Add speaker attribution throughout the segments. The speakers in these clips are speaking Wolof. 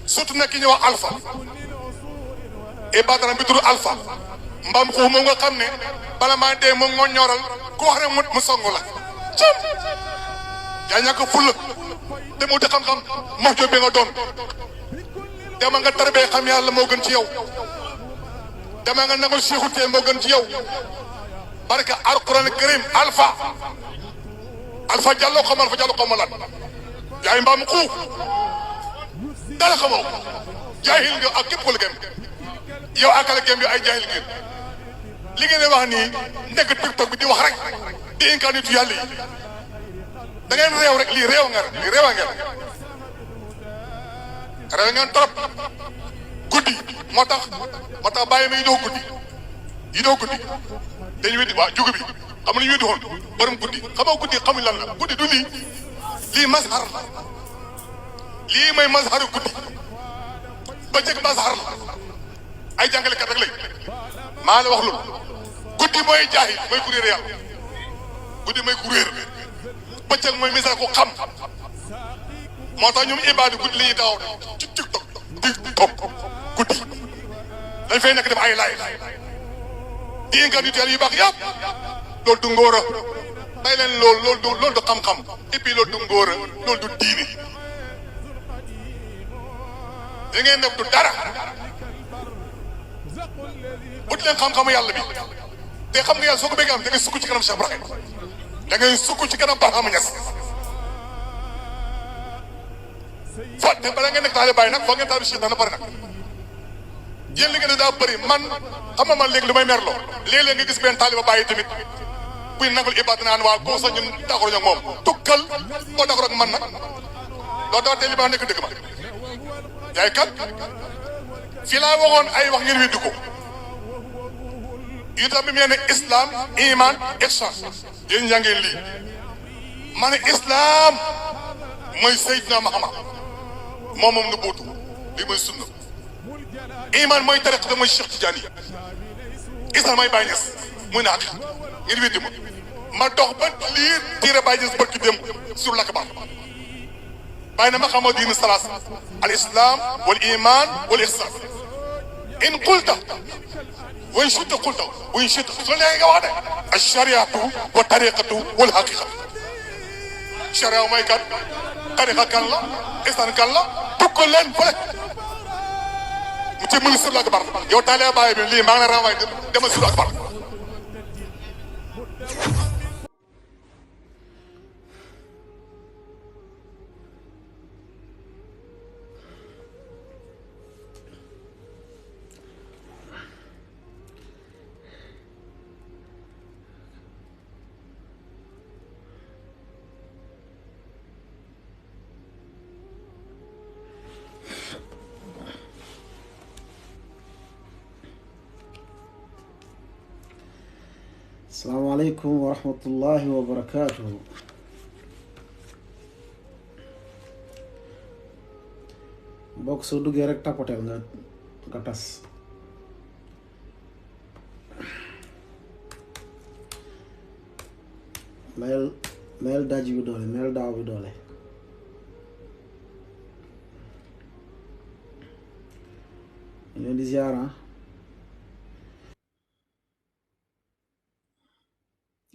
Speaker 1: surtout nag ki ñuy wax alpha Ibadan bi tudd alpha mbaam xuux moom nga xam ne bala maa dee moom moo ñoral ku wax rek mu songu la cam yaa ñàkk fulla dem uti xam-xam mox jo bi nga doon dama nga tarbee xam yàlla moo gën ci yow dama nga nangul Seexu tee moo gën ci yow barka alquran karim alpha Diallo xam lan yaay mbaam xuux dara xamoo jaahil nga ak képp ku la gëm yow akala gëm yow ay jaahil ngeen li ngeen di wax nii nekk TikTok bi di wax rek di incarnitu yàlla yi da ngeen réew rek lii réew ngeen trop guddi moo tax bàyyi ma yi doo guddi dañu weddi waa jugu bi xam nga ñu weddi woon borom guddi xamoo guddi xamuñ lan la guddi du lii mazhar la lii mooy mazharu guddi bëccëg mazhar la ay jàngalekat rek lañ maa la wax loolu guddi mooy jaahil mooy ku réer yàlla guddi mooy ku réer bëccëg mooy misal ko xam moo tax ñoom ibaadu guddi la ñuy daaw ci TikTok guddi dañ fay nekk def ay laay di incarnité yu baax yëpp loolu du ngóora day leen loolu du xam-xam et puis loolu du ngóora loolu du diine da ngeen def du dara ut leen xam-xamu yàlla bi te xam nga yàlla soo ko bëggee am da ngay sukk ci kanam Cheikh Ibrahim da ngay sukk ci kanam Barhama Niass fo te bala ngeen nekk taale bàyyi nag foo ngeen taal bi Cheikh dana pare nag yéen li ngeen di daa bëri man xam nga man léegi lu may merloo léeg-léeg nga gis benn taaliba bàyyi tamit buy nangul ibaad naan waa koo sax ñun d'accord ñoom moom tukkal boo d'accord ak man nag doo daw tey li ma nekk dëgg ma yaay kat fii laa waxoon ay wax ngeen weddi ko itam bi mu ne islam iman ihsan yéen yaa ngeen lii ma ne islam mooy Seydina Muhammad moom nga bootu lii mooy sunna iman mooy tariqa mooy Cheikh Tidiane islam mooy Baye Niass muy naat ngeen weddi ma dox ba lii tiire Baye Niass barki dem sur l'akbar bàyyi na ma xamoo diine salaas al islam wal iman wal ihsan in qulta wa in shi'ta qulta wa in shi'ta soo nee nga wax de al shariatu wa tariqatu wal haqiqatu sharia mooy kan tariqa kan la ihsan kan la tukk leen fële mu ci mën sur l'akbar yow taalee bàyyi bi lii maa ngi lay renvoyé demal sur l'akbar
Speaker 2: السلام عليكم ورحمة الله وبركاته. box su duggee rek tapotel nga tas mel daj bi doole mel daaw bi doole leen di ziara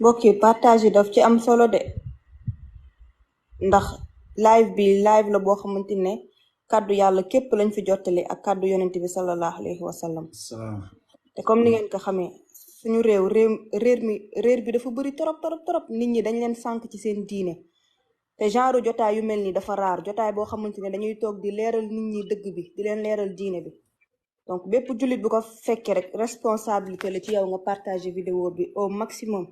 Speaker 3: mbokk yi partage yi daf ci am solo de ndax live bi live la boo xamante ne kàddu yàlla képp lañ fi jottali ak kàddu yonent bi sallallahu alayhi wa sallam te comme ni ngeen ko xamee suñu réer bi dafa bëri torop nit ñi dañ leen sànk ci seen diine te genre jotaay yu mel ni dafa raar jotaay boo xamante ne dañuy toog di leeral nit ñi dëgg bi di leen leeral diine bi donc bépp jullit bu ko fekkee rek responsabilité la ci yow nga partager vidéo bi au maximum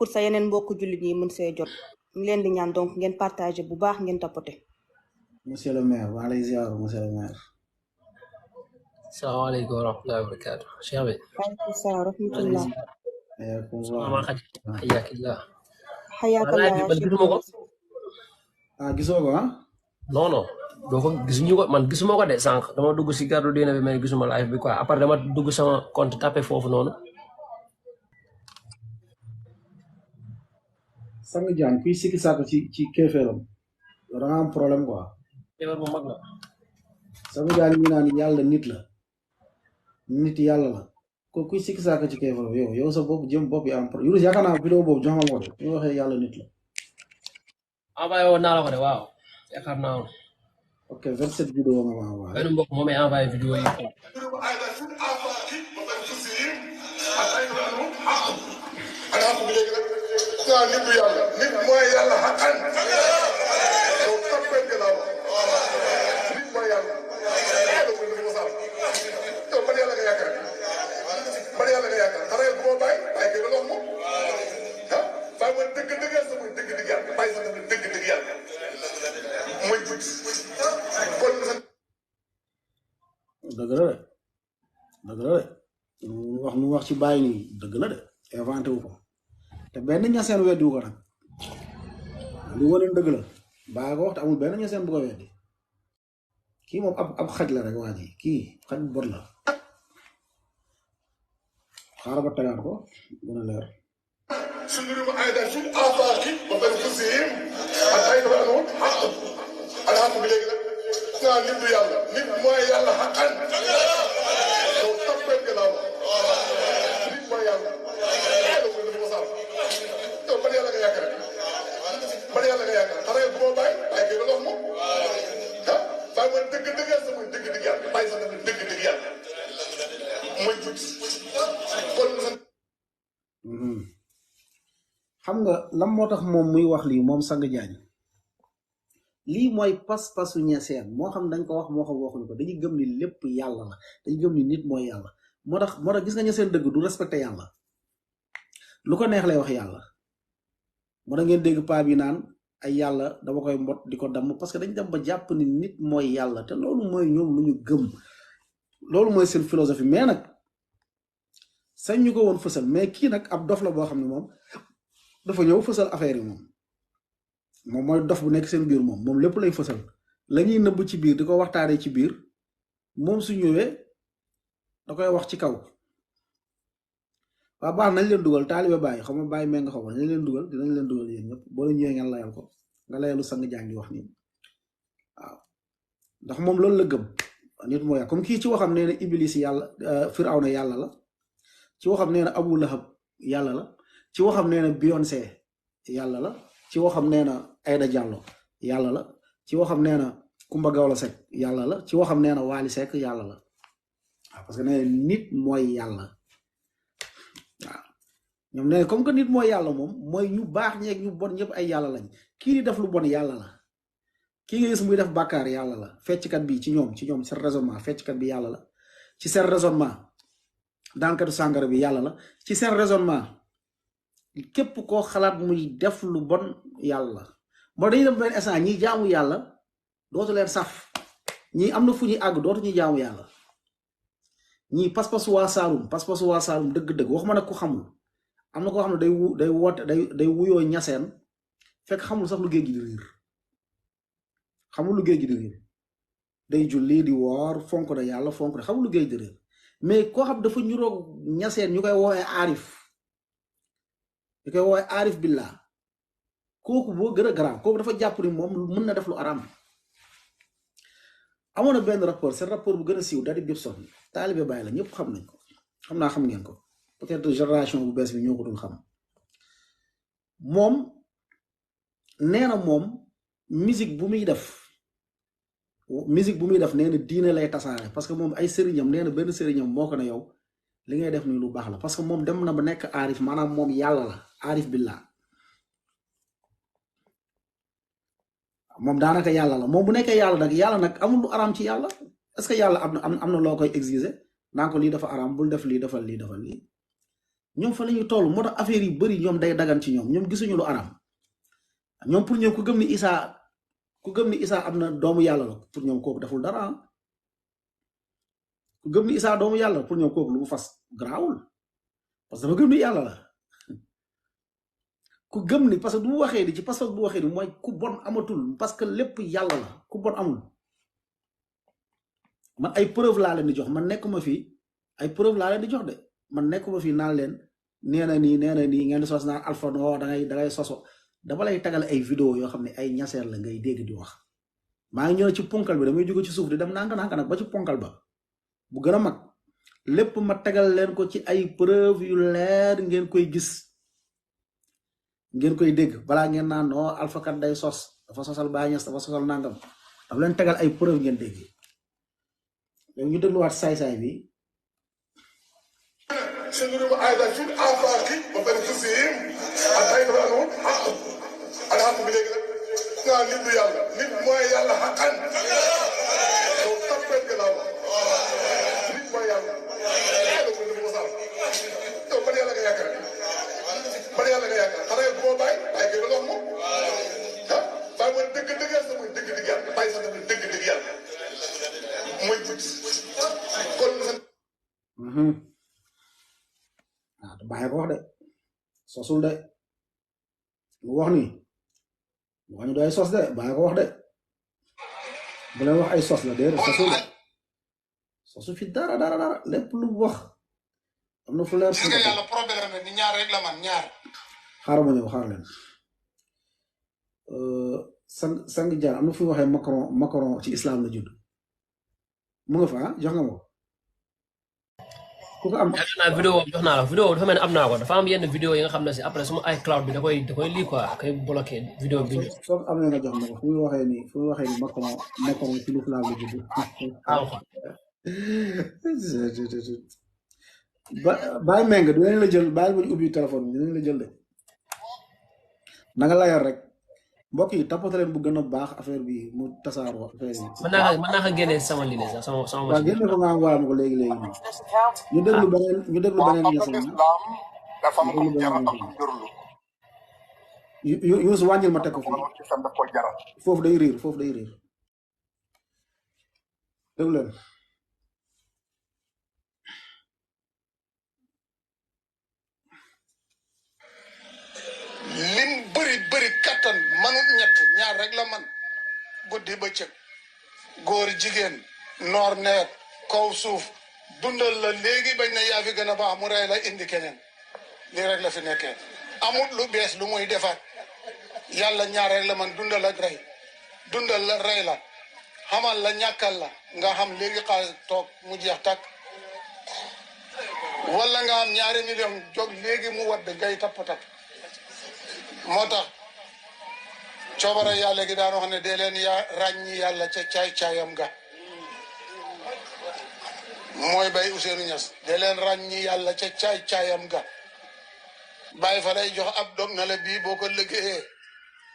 Speaker 3: pour sa yeneen mbokku jullit yi mën see jot ñu leen di ñaan donc ngeen partager bu baax ngeen tapoter.
Speaker 2: monsieur le maire maa lay ziar monsieur le maire.
Speaker 4: salaamaaleykum wa rahmatullahi wa barakatuh. Cheikh bi.
Speaker 3: waaleykum salaam wa rahmatullah.
Speaker 4: xayaakallah man gisuma ko.
Speaker 2: ah gisoo ko ah.
Speaker 4: non non doo ko gisuñu ko man gisuma ko de sànq dama dugg si gàddu diine bi mais gisuma live bi quoi après dama dugg sama compte tapé foofu noonu.
Speaker 2: sang jaan kuy sikki sàkk ci kéeféeram da nga am problème quoi.
Speaker 4: feebar bu mag la.
Speaker 2: sama gaal ñu naan yàlla nit la nit yàlla la ko kuy sikki saaka ci kay foofu yow sa bopp jëm bopp yi am pro Yunus yaakaar naa vidéo boobu jox nga ko de ñu waxee yàlla nit la
Speaker 4: envoyé woon naa la ko de waaw yaakaar naa woon
Speaker 2: ok 27 vidéo nga ma envoyé
Speaker 4: benn mbokk moo may envoyé vidéo yi quoi.
Speaker 1: nit du yàlla nit mooy yàlla xaqan yow toppee nga laa wax nit mooy yàlla yow ban yàlla nga yaakaar ban yàlla nga yaakaar xanaa bu ma bàyyi bàyyi kay doon wax moom ah bàyyi ma dëgg-dëgg yàlla mooy dëgg-dëgg yàlla bàyyi sax dëgg-dëgg yàlla mooy tuuti kon
Speaker 2: dëgg la de dëgg la de nu wax ci bàyyi nii dëgg la de inventé wu ko te benn ñaseen weddi wu ko nag lu wane dëgg la baa ko wax te amul benn ñaseen bu ko weddi kii moom ab xaj la rek waa ji kii xaj bu bot la xaaral ba tegaat ko gën a leer
Speaker 1: سنريهم أيضا في الآفاق وبأنفسهم حتى يتبعون حق الحق بليك نعم نبدو يلا نبدو ما يلا حقا لو تبقى كلام نبدو ما يلا هذا هو المصاب تو بدي يلا يا كريم بدي يلا يا كريم ترى يبغى باي باي كيلو لهم ها باي من دق دق يا سمي دق دق يا باي سمي دق دق يا ما يجوز
Speaker 2: xam nga lan moo tax moom muy wax lii moom Sang Jaañ lii mooy pas-pasu ñeseen moo xam dañ ko wax moo xam waxuñu ko dañuy gëm ni lépp yàlla la dañuy gëm ni nit mooy yàlla moo tax gis nga ñeseen dëgg du respecté yàlla lu ko neex lay wax yàlla moo tax ngeen dégg paa bi naan ay yàlla dama koy mbot di ko damm parce que dañ dem ba jàpp ni nit mooy yàlla te loolu mooy ñoom lu ñu gëm loolu mooy seen philosophie mais nag sañ ñu ko woon fësal mais kii nag ab dof la boo xam ne moom dafa ñëw fësal affaire yi moom mooy dof bu nekk seen biir moom lépp lay fësal la ñuy nëbb ci biir di ko waxtaanee ci biir moom su ñëwee da koy wax ci kaw waa baax nañ leen dugal taalibe bàyyi xam nga bàyyi mee nga xaw ma nañ leen dugal dinañ leen dugal yéen ñëpp boo leen ñëwee ngeen layal ko nga layalu Sang Jaañ di wax nii waaw ndax moom loolu la gëm nit mooy comme kii ci waxam nee na Iblis yàlla Firawna yàlla la ci waxam nee na Abu Lahab yàlla la ci waxam nee na Beyoncé yàlla la ci waxam nee na Aïda Diallo yàlla la ci waxam nee na Kumba Gawlo Seck yàlla la ci waxam nee na Wally Seck yàlla la waaw parce que nee na nit mooy yàlla waaw ñoom nee na comme que nit mooy yàlla moom mooy ñu baax ñeeg ñu bon ñëpp ay yàlla lañ kii di def lu bon yàlla la kii nga gis muy def bàkkaar yàlla la fecckat bi ci ñoom seen raisonnement fecckat bi yàlla la ci seen raisonnement daankatu sàngara bi yàlla la ci seen raisonnement képp koo xalaat muy def lu bon yàlla moo dañuy dem benn instant ñi jaamu yàlla dootu leen saf ñi am na fu ñuy àgg dootu ñuy jaamu yàlla ñii pas-pasu waa Saalum dëgg-dëgg waxuma nag ku xamul am na koo xam ne day woote day wuyoo ñaseen fekk xamul sax lu géej gi di riir xamul lu géej gi di riir day julli di woor fonk na yàlla fonk na xamul lu géej di riir mais koo xam dafa ñuroog ñaseen ñu koy woowee aarif billah kooku boo gën a garaaw kooku dafa jàpp ni moom mën na def lu aram amoon na benn rapport seen rapport bu gën a siiw Daddy Gibson taalibe Baay la ñëpp xam nañ ko xam naa xam ngeen ko peut-être génération bu bees bi ñoo ko dul xam moom nee na moom musique bu muy def nee na diine lay tasaare parce que moom ay sëriñam nee na benn sëriñam moo ko ne yow li ngay def ni lu baax la parce que moom dem na ba nekk aarif maanaam moom yàlla la aarif billah moom daanaka yàlla la moom bu nekkee yàlla nag amul lu araam ci yàlla est-ce que yàlla am na loo koy exiger naa ko lii dafa araam bul def lii defal lii ñoom fa la ñuy toll moo tax affaire yu bari ñoom day dagan ci ñoom gisuñu lu araam ñoom pour ñoom ku gëm ni Isa am na doomu yàlla la pour ñoom kooku deful dara ku gëm ni Isa doomu yàlla pour ñoom kooku lu mu fas garaawul parce que dafa gëm ni yàlla la ku gëm ni parce que bu waxee di ci parce que bu waxee di mooy ku bon amatul parce que lépp yàlla la ku bon amul man ay preuve laa leen di jox man nekkuma fii ay preuve laa leen di jox de man nekkuma fii naan leen nee na nii ngeen di sos naan Alpha no dangay soso dama lay tagal ay vidéo yoo xam ne ay ñaseer la ngay dégg di wax maa ngi ñëw ci ponkal bi damay jóge ci suuf di dem nànk-nànk nag ba ci ponkal ba bu gën a mag lépp ma tegal leen ko ci ay preuve yu leer ngeen koy gis ngeen koy dégg balaa ngeen naan non Alpha kat day sos dafa sosal Baye Niass dafa sosal nangam daf leen tegal ay preuve ngeen dégg léegi ñu dégluwaat saay-saay bi
Speaker 1: سنريهم أيضا في الآفاق وبنفسهم حتى يتبعنون حق الحق بليك نعم نبدو يلا نبدو ما يلا حقا لو تبت كلام نبدو ما يلا هذا كل المصاب تو بدي يلا كيا كذا بدي يلا كيا كذا ترى يبغى باي باي كذا لهم ها باي من دك دك يا سمو دك دك يا باي سنة دك دك يا مو يبغى كل
Speaker 2: Baye ko wax de sosul de lu wax ni wax ñu doy sos de Baye ko wax de bu leen wax ay sos la de sosul de sosu fi dara lépp lu wax am na fu leer
Speaker 1: gis nga yàlla problème ni ñaar rek la man ñaar
Speaker 2: xaaral ma ñëw xaar leen sang jaar am na fu waxee Macron ci islam la judd mu nga fa jox nga ma ku ko am
Speaker 4: vidéo jox naa la vidéo dafa mel ne am naa ko dafa am yenn vidéo yi nga xam ne si après suma iCloud bi da koy lii quoi koy bloqué vidéo bi
Speaker 2: soo amee nga jox ma ko fu muy waxee ni Macron ci l'islam la judd bàyyi meng dinañ la jël bàyyi ba ñu ubbi téléphone bi dinañ la jël de na nga layal rek mbokk yi tapote leen bu gën a baax affaire bi mu tasaaroo affaire yi.
Speaker 4: mën naa ko génnee sama lii sax sama
Speaker 2: waaw génne ko nga envoyé ma ko léegi ñu déglu beneen ñesam Youssou wàññil ma teg ko fii foofu day riir déglu leen
Speaker 1: lim bëri kattan manut ñett ñaar rek la man guddi bëccëg góor jigéen noor nawet kaw suuf dundal la léegi bañ na yaa fi gën a baax mu rey la indi keneen lii rek la fi nekkee amut lu bees lu muy defaat yàlla ñaar rek la man dundal ak rey dundal la rey la xamal la ñàkkal la nga xam léegi xaalis toog mu jeex tàkk wala nga am ñaari million jóg léegi mu wadd ngay tapp moo tax coobara yàlla gi daan wax ne dee leen ràññi yàlla ca caay-caayam ga mooy bay Ousseynou Niass dee leen ràññi yàlla ca caay-caayam ga bàyyi fa lay jox ab dog na la bii boo ko liggéeyee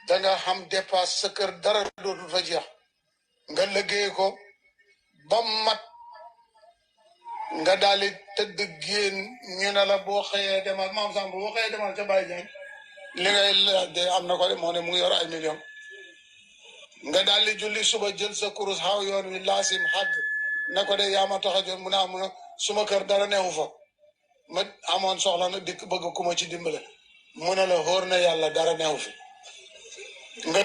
Speaker 1: da nga xam dépasse sa kër dara dootul fa jeex nga liggéey ko ba mat nga daal di tëdd génn ñu ne la boo xëyee demal maam Samb boo xëyee demal ca Baye Diagne li ngay laaj de am na ko de moo ne mu ngi yor ay million nga daal di julli suba jël sa kurus xaw yoon wi laasim xàgg ne ko de yaa ma tax a jot mu ne amu na suma kër dara newu fa ma amoon soxla na dikk bëgg ku ma ci dimbale mu ne la xóor na yàlla dara newu fi nga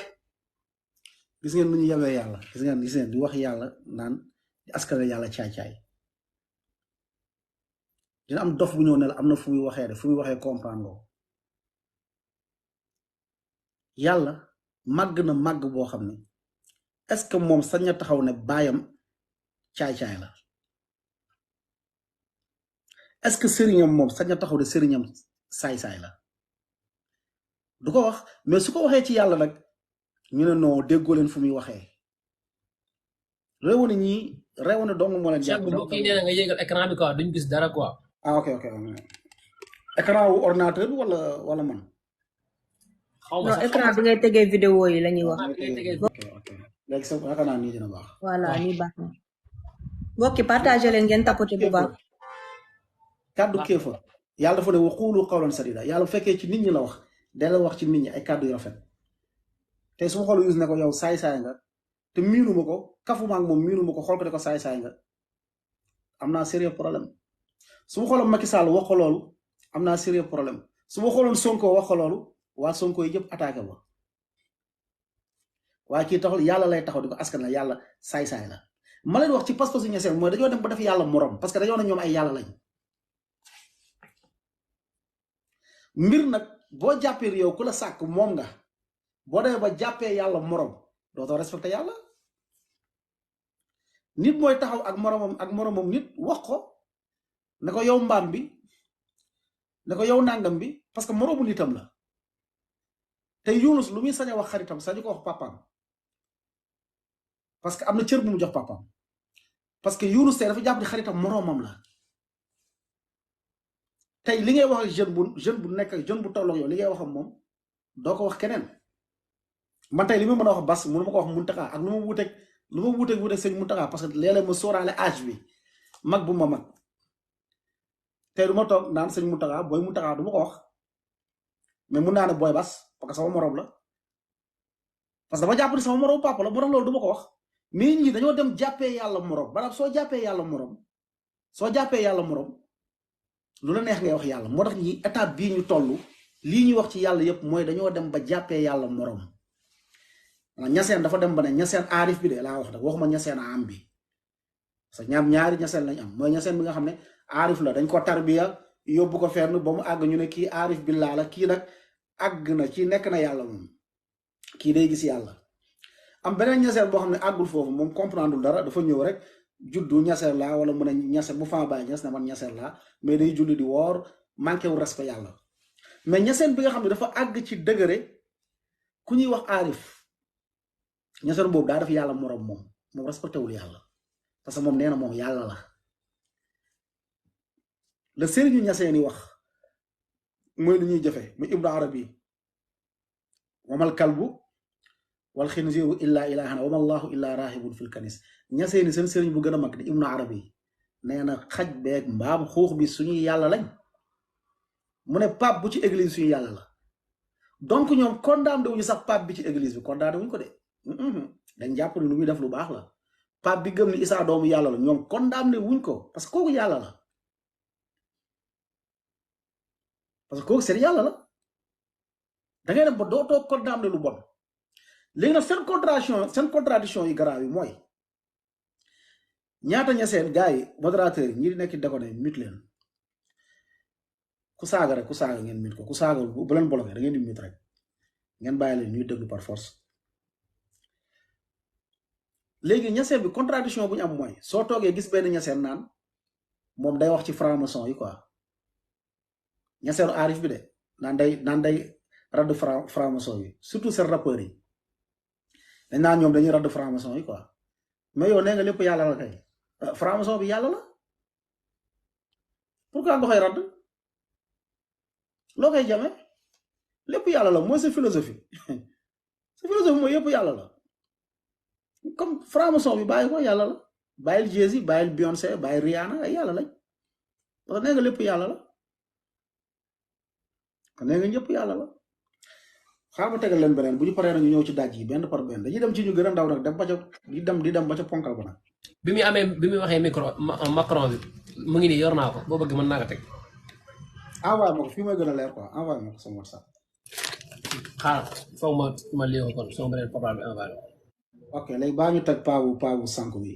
Speaker 2: gis ngeen nu ñu yabee yàlla gis ngeen di wax yàlla naan di askale yàlla caay-caay dina am dof bu ñëw ne la am na fu muy waxee de fu muy waxee comprendre nga yàlla màgg na màgg boo xam ne est-ce que moom sañ na taxaw ne baayam caay-caay la est-ce que sëriñam moom sañ na taxaw ne sëriñam saay-saay la du ko wax mais su ko waxee ci yàlla nag ñu ne non déggoo leen fu muy waxee réew na ñii réew na dong moo leen jàpp
Speaker 4: kii nee na nga yéegal écran bi quoi duñ gis dara quoi
Speaker 2: ah ok écran wu ordinateur bi wala man
Speaker 3: non écran bi ngay tegee vidéo yi la ñuy wax.
Speaker 2: ok léegi sax yaakaar naa nii dina baax.
Speaker 3: voilà nii baax na. mbokki partagé leen ngeen tapoté bu baax.
Speaker 2: kàddu kéefa yàlla dafa ne wa quulu qawlan sadida yàlla bu fekkee ci nit ñi la wax dala wax ci nit ñi ay kàddu yu rafet te su ma xool use ne ko yow saay-saay nga te miinu ma ko kafuma ak moom miinu ma ko xool ko ne ko saay-saay nga am naa sérieux problème su ma xooloon Macky Sall wax ko loolu am naa sérieux problème su ma xooloon Sonko wax ko loolu waa Sonko yi yëpp attaqué ba waaye kii taxul yàlla lay taxaw di ko askan la yàlla saay-saay la ma leen wax ci pas-pasu ñeseen mooy dañoo dem ba def yàlla morom parce que dañoo ne ñoom ay yàlla lañ mbir nag boo jàppee yow ku la sàkk moom nga boo demee ba jàppee yàlla morom dootoo respecté yàlla nit mooy taxaw ak moromam nit wax ko ne ko yow mbaam bi ne ko yow nangam bi parce que moromu nitam la te Yunus lu muy sañ a wax xaritam sañu ko wax papaam parce que am na cër bu mu jox papaam parce que Yunus tey dafa jàpp ni xaritam moromam la tey li ngay wax ak jeune bu nekk jeune bu tolloog yow li ngay wax ak moom doo ko wax keneen man tey li ma mën a wax Bas mënu ma ko wax Muntaka ak lu ma wuuteeg sëñ Muntaka parce que léeg-léeg ma sóoraale âge bi mag bu ma mag tey du ma toog naan sëñ Muntaka booy Muntaka du ma ko wax mais mun naa ne booy Bas parce que sama morom la parce que dama jàpp ni sama morom papa la bu tax loolu du ma ko wax mais ñi dañoo dem jàppee yàlla morom maanaam soo jàppee yàlla morom lu la neex ngay wax yàlla moo tax ñi étape bii ñu toll lii ñuy wax ci yàlla yëpp mooy dañoo dem ba jàppee yàlla morom ñaseen dafa dem ba ne ñaseen aarif bi de laa wax nag waxuma ñaseen am bi parce que ñaari ñaseen lañ am mooy ñaseen bi nga xam ne aarif la dañ ko tarbiya yóbbu ko fenn ba mu àgg ñu ne kii aarif billaa la kii nag àgg na ci nekk na yàlla moom kii day gis yàlla am beneen ñaseen boo xam ne àggul foofu moom comprendre dara dafa ñëw rek juddu ñaseen laa wala mu ne ñaseen bu faa bàyyi ñas ne man ñaseen laa mais day julli di woor manqué wu respect yàlla mais ñaseen bi nga xam ne dafa àgg ci dëgëre ku ñuy wax aarif ñaseen boobu daa def yàlla morom moom respecté wul yàlla parce que moom nee na moom yàlla la le sëriñu ñaseen yi wax mooy lu ñuy jëfe mu Ibnu Arabi wamal kalbu wal xinziiru illa ilahan wama allahu illa rahibun fil kanis ñaseeni seen sëriñ bu gën a mag di Ibnu Arabi nee na xaj beeg mbaam xuux bi suñuy yàlla lañ mu ne pape bu ci église suñu yàlla la donc ñoom condamné wuñu sax pape bi ci église bi condamné wuñ ko de dañ jàpp ne lu muy def lu baax la pape bi gëm ni Isaa doomu yàlla la ñoom condamné wuñ ko parce que kooku yàlla la parce que kooku seen yàlla la da ngay dem ba dootoo condamné lu bon léegi nag seen contradiction yi garaaw yi mooy ñaata ñaseen gars yi modérateur yi ñi di nekk déconné mit leen ku saaga rek ku saaga ngeen mit ko ku saaga bu leen bloqué da ngeen di mit rek ngeen bàyyi leen ñuy déglu par force léegi ñaseen bi contradiction bu ñu am mooy soo toogee gis benn ñaseen naan moom day wax ci franc-maçon yi quoi ñaseenu aarif bi de naan day radd franc-maçon yi surtout seen rappeurs yi dañ naan ñoom dañuy radd franc-maçon yi quoi mais yow nee nga lépp yàlla la kay franc-maçon bi yàlla la pourquoi nga koy radd loo koy jame lépp yàlla la mooy sa philosophie sa philosophie mooy yëpp yàlla la comme franc-maçon bi bàyyi ko yàlla la bàyyil Jay-Z bàyyil Beyoncé bàyyil Rihanna ay yàlla lañ parce que nee nga lépp yàlla la nee nga ñëpp yàlla la xaaral ma tegal leen beneen bu ñu paree nañu ñëw ci daj yi benn par benn dañuy dem ci ñu gën a ndaw nag dem ba ca di dem ba ca ponkal ba nag.
Speaker 4: bi muy waxee micro Macron bi mu ngi nii yor naa ko boo bëgg mën naa ko teg.
Speaker 2: envoyé ma ko fii mooy gën a leer quoi envoyé ma ko sama WhatsApp.
Speaker 4: xaaral foog ma lii ko kon sama beneen papa bi envoyé.
Speaker 2: ok léegi baa ñu teg paawu sànq bi.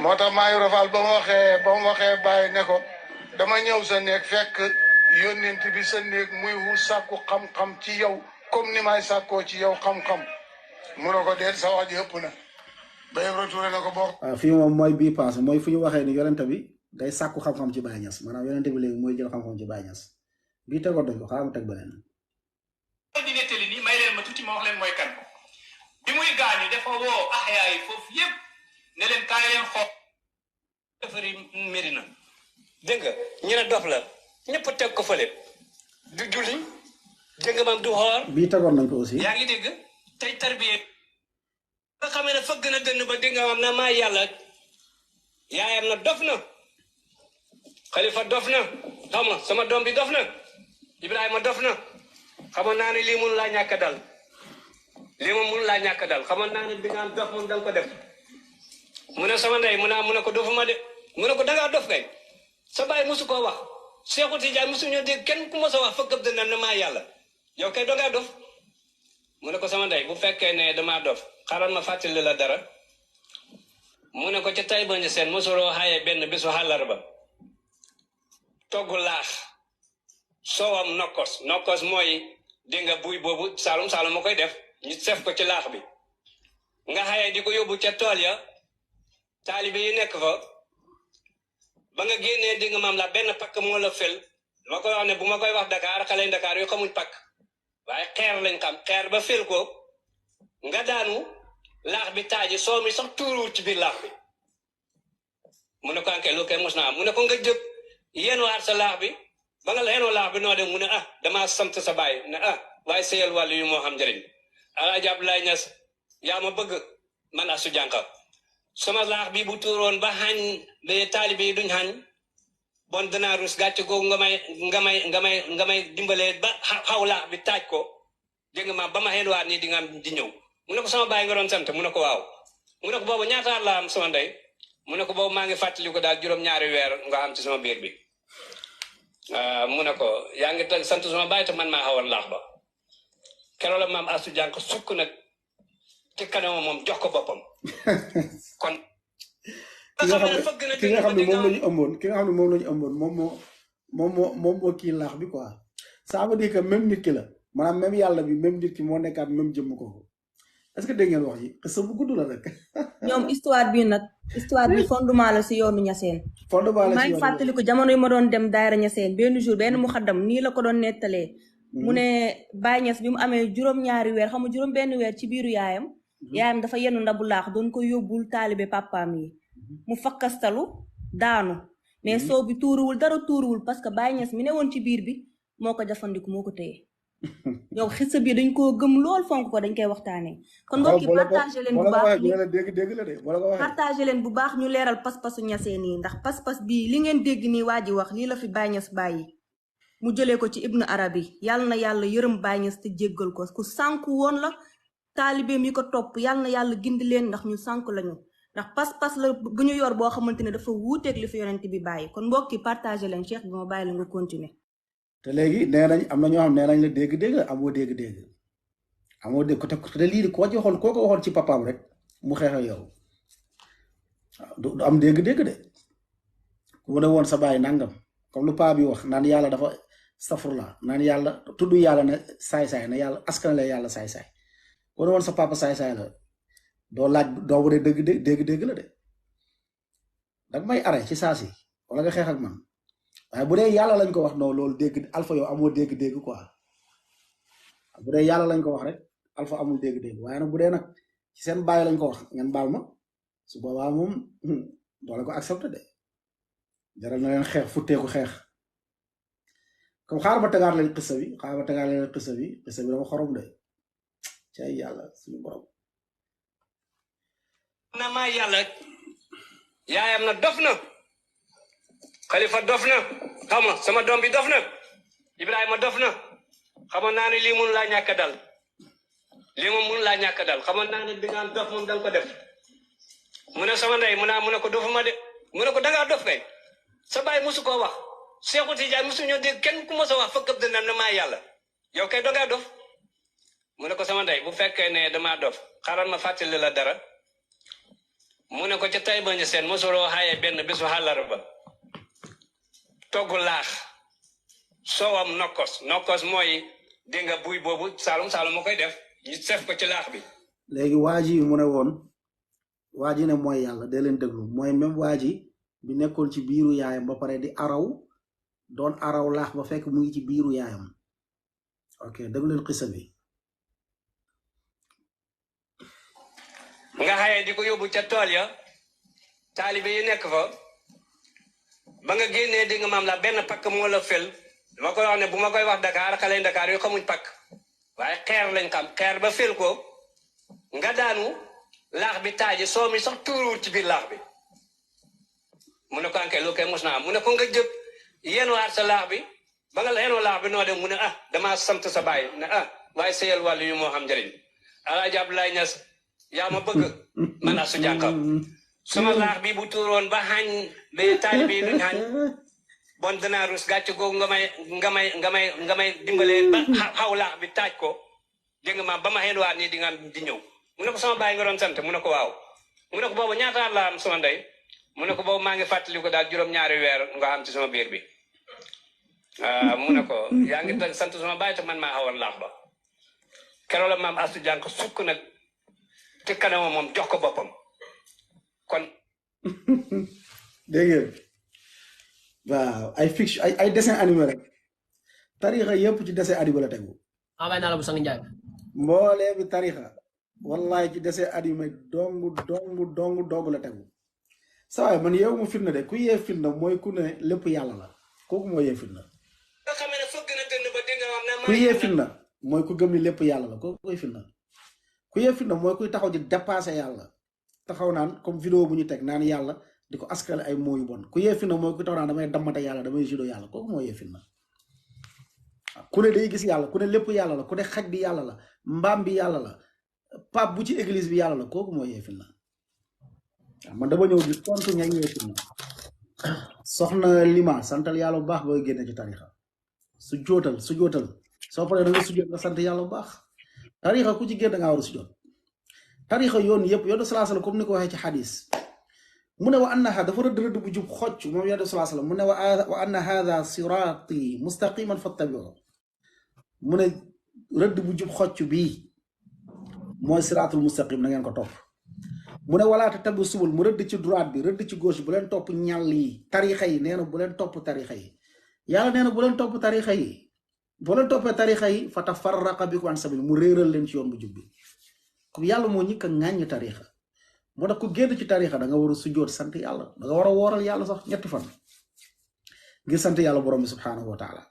Speaker 1: moo tax Maayu Rafal ba mu waxee bàyyi ne ko dama ñëw sa néeg fekk yónnent bi sa néeg muy wu sàkku xam-xam ci yow comme ni may sàkkoo ci yow xam-xam mu ne ko déet sa wax ji ëpp na ba yëpp retourné na ko bokk.
Speaker 2: waaw fii moom mooy bii paase mooy fu ñu waxee ni yonente bi day sàkku xam-xam ci Baay Ñas maanaam yonente bi léegi mooy jël xam-xam ci Baay Ñas bii tegoon dañ ko xaaral ma teg beneen.
Speaker 5: di nettali nii may leen ma tuuti ma wax leen mooy kan bi muy gaañu dafa woo axyaa yi foofu yëpp ne leen kaay leen xool defari Medina dégg nga ñu ne dof la ñëpp teg ko fële du julli dégg nga maam du xoor
Speaker 2: bii tegoon nañ ko aussi.
Speaker 5: yaa ngi dégg tey tarbiye nga xamee ne fëgg na dënn ba dégg nga maam na maa yàlla yaayam na dof na Xalifa dof na xam nga sama doom bi dof na Ibrahima dof na xamoon naa ne lii mënu laa ñàkk dal lii moom mënu laa ñàkk dal xamoon naa ne bi nga dof moom da nga ko def mu ne sama ndey mu ne ko dofuma de mu ne ko dangaa dof kay sa baay mosu koo wax Seexu Tijaan mosu ñoo dégg kenn ku mos a wax fëggab dënn na maa yàlla yow kay dangaa dof mu ne ko sama ndey bu fekkee ne damaa dof xaaral ma fàttali la dara mu ne ko ca tay bañ seen mosuloo xaye benn bisu àllarba togg laax soowam nokkos mooy dégg nga buy boobu saalum ma koy def ñu sef ko ci laax bi nga xaye di ko yóbbu ca tool ya taalibe yi nekk fa ba nga génnee dégg nga maam la benn pakk moo la fel ma koy wax ne bu ma koy wax Dakar xale Dakar yu xamuñ pakk waaye xeer lañ xam xeer ba fel ko nga daanu laax bi taaji soo mi sax tuuruwul ci biir laax bi mu ne ko anke lu koy mos naa mu ne ko nga jëp yéen waat sa laax bi ba nga yéenoo laax bi noo dem mu ne damaa sant sa baay ne waaye seyal wàllu yu moo xam njëriñ Alaaji Abdoulaye Niass yaa ma bëgg man Astou Diankha sama laax bi bu tuuroon ba xañ ba taalibe yi duñ xañ bon danaa rus gàcce googu nga may dimbalee ba xaw laax bi taaj ko dégg nga ma ba ma xeen waat nii di ñëw mu ne ko sama baay nga doon sant mu ne ko waaw mu ne ko boobu ñaataat laa am sama ndey mu ne ko boobu maa ngi fàttali ko daal juróom-ñaari weer nga am ci sama biir bi mu ne ko yaa ngi sant sama baay te man maa xawoon laax ba keroog la maam Astou Diankha sukk nag ci kanam moom jox ko boppam kon
Speaker 2: ki nga xam ne moom la ñu ëmboon moom moo kii laax bi quoi ça veut dire que même nit ki la maanaam même yàlla bi même nit ki moo nekkaat même jëmm ko est-ce que dégg ngeen wax ji xësa bu gudd la rek
Speaker 3: ñoom histoire bi fondement la si yoonu Ñaseen maa ngi fàttaliku jamono yi ma doon dem daayira Ñaseen benn jour benn mu xaddam nii la ko doon nettalee mu ne Baye Niass bi mu amee juróom-ñaari weer xam nga juróom benn weer ci biiru yaayam dafa yenu ndabu laax doon ko yóbbul taalibe papaam yi mu fakkastalu daanu mais soo bi tuuruwul dara tuuruwul parce que Baye Niass mi ne woon ci biir bi moo ko jafandiku moo ko téye yow xisa bi dañ koo gëm lool fonk ko dañ koy waxtaanee kon mbokki partagé leen bu baax partagé leen bu baax ñu leeral pas-pasu Ñaseen yi ndax pas-pas bii li ngeen dégg nii waa ji wax lii la fi Baye Niass bàyyi mu jëlee ko ci Ibnu Arabi yàlla na yàlla yërëm Baye Niass te jéggal ko ku sànku woon la taalibeem yi ko topp yàlla na yàlla gindi leen ndax ñu sànku lañu ndax pas-pas la bu ñu yor boo xamante ne dafa wuuteeg li fi yonent bi bàyyi kon mbokki partagé leen Cheikh bi ma bàyyi la nga continuer
Speaker 2: te léegi nee nañ am na ñoo xam nee nañ la dégg-dégg amoo dégg-dégg te lii koo ko waxoon ci papaam rek mu xeex ak yow du am dégg-dégg de ku mu ne woon sa baay nangam comme lu paa bi wax naan yàlla dafa safurla naan yàlla tudd yàlla ne saay-saay na yàlla askanale yàlla saay-saay ku ne woon sa papa saay-saay la doo laaj doo bu dee dégg-dégg la de danga may are ci saa si wala nga xeex ak man waaye bu dee yàlla lañ ko wax non loolu dégg alpha yow amoo dégg-dégg quoi bu dee yàlla lañ ko wax rek alpha amul dégg-dégg waaye nag bu dee nag ci seen bàyyi lañ ko wax ngeen baal ma su boobaa moom doole ko accepté de jaral na leen xeex futteeku xeex comme xaar ma tegaat leen xissa bi xissa bi dama xorom de ci ay yàlla suñu borom
Speaker 5: na maa yàlla yaayam na dof na Khalifa dof na xam sama doom bi dof na Ibrahima dof na xamoon naa ne lii mun laa ñàkk dal lii moom mun laa ñàkk dal xamoon naa ne di nga dof moom danga ko def mu ne sama ndey mu ne ko dofuma de mu ne ko dangaa dof kay sa baay musu koo wax Seexu Tijaan musu ñoo dégg kenn ku mos a wax fa këpp dina ne maa yàlla yow kay dangaa dof mu ne ko sama ndey bu fekkee ne damaa dof xaaral ma fàttali la dara mu ne ko ca tay bañ seen mosuloo xaayee benn bésu àllarba togg laax soowam nokkos mooy dégg nga buy boobu saalum ma koy def ñu sef ko ci laax bi
Speaker 2: léegi waa ji mu ne woon waa ji ne mooy yàlla dee leen déglu mooy même waa ji bi nekkoon ci biiru yaayam ba pare di doon araw laax ba fekk mu ngi ci biiru yaayam ok déglu leen xisa bi
Speaker 5: nga xaye di ko yóbbu ca tool ya taalibe yi nekk fa ba nga génnee di nga maam la benn pakk moo la fel dama koy wax ne bu ma koy wax Dakar xale Dakar yu xamuñ pakk waaye xeer lañ xam xeer ba fel ko nga daanu laax bi taaji soo mi sax tuuruwul ci biir laax bi mu ne ko anke lu koy mos naa mu ne ko nga jëp yéen waat sa laax bi ba nga yéenoo laax bi noo dem mu ne damaa sant sa baay ne waaye seyal wàllu yu moo xam njëriñ Alaaji Abdoulaye Niass yaa ma bëgg man Astou Diankha sama laax bi bu tuuroon ba xañ ba taalibe yi duñ xañ bon danaa rus gàcce googu nga may dimbalee ba xaw laax bi taaj ko dégg nga ma ba ma xeen waat nii di ñëw mu ne ko sama baay nga doon sant mu ne ko waaw mu ne ko boobu ñaataat laa am sama ndey mu ne ko boobu maa ngi fàttali ko daal juróom-ñaari weer nga am ci sama biir bi mu ne ko yaa ngi sant sama baay te man maa xawoon laax ba keroog la maam Astu Jànk sukk nag ci kanamam moom jox ko boppam kon
Speaker 2: dégg ngeen waaw ay fiction ay dessin animé rek tarixa yëpp ci dessin animé la tegu
Speaker 4: envoyé naa la bu sang njaay
Speaker 2: mboolee bi tarixa wallahi ci dessin animé dong la tegu sawaay man yow mu fitna de ku yee fitna mooy ku ne lépp yàlla la kooku moo yee fitna
Speaker 5: nga xamee ne fëgg na gën ba dégg nga wax ne
Speaker 2: ku yee fitna mooy ku gëm ni lépp yàlla la kooku koy fitna ku yee fitna mooy kuy taxaw di dépassé yàlla taxaw naan comme vidéo bu ñu teg naan yàlla di ko askale ay mooyu bon ku yee fitna mooy ku taxaw naan damay dammate yàlla damay judo yàlla kooku moo yee fitna ku ne day gis yàlla ku ne lépp yàlla la ku ne xaj bi yàlla la mbaam bi yàlla la pap bu ci église bi yàlla la kooku moo yee fitna waaw man dama ñëw di tontu ña yee fitna soxna lima santal yàlla bu baax booy génne ci tarixa su jootal soo paree da nga sujjoot nga sant yàlla bu baax tarixa ku ci génn da ngaa war a sujjoot tarixa yoon yëpp yoonu salaa salaam comme ni ko waxee ci xadis mu ne wa annaha dafa rëdd bu jub xocc moom yoonu salaa salaam mu ne wa anna hadha siraati mustaqiman fattabiu mu ne rëdd bu jub xocc bii mooy siraatul mustaqim na ngeen ko topp mu ne walaata tabu subul mu rëdd ci droite bi rëdd ci gauche bu leen topp ñàll yi tarixa yi nee na bu leen topp tarixa yi yàlla nee na bu leen topp tarixa yi boo leen toppee tarixa yi fa tafarraqa bikum an sabil mu réeral leen ci yoon bu jub bi comme yàlla moo ñëkk a ŋàññ tarixa moo tax ku génn ci tarixa da nga war a sujjoot sant yàlla da nga war a wooral yàlla sax ñetti fan ngir sant yàlla borom bi subhanahu wa taala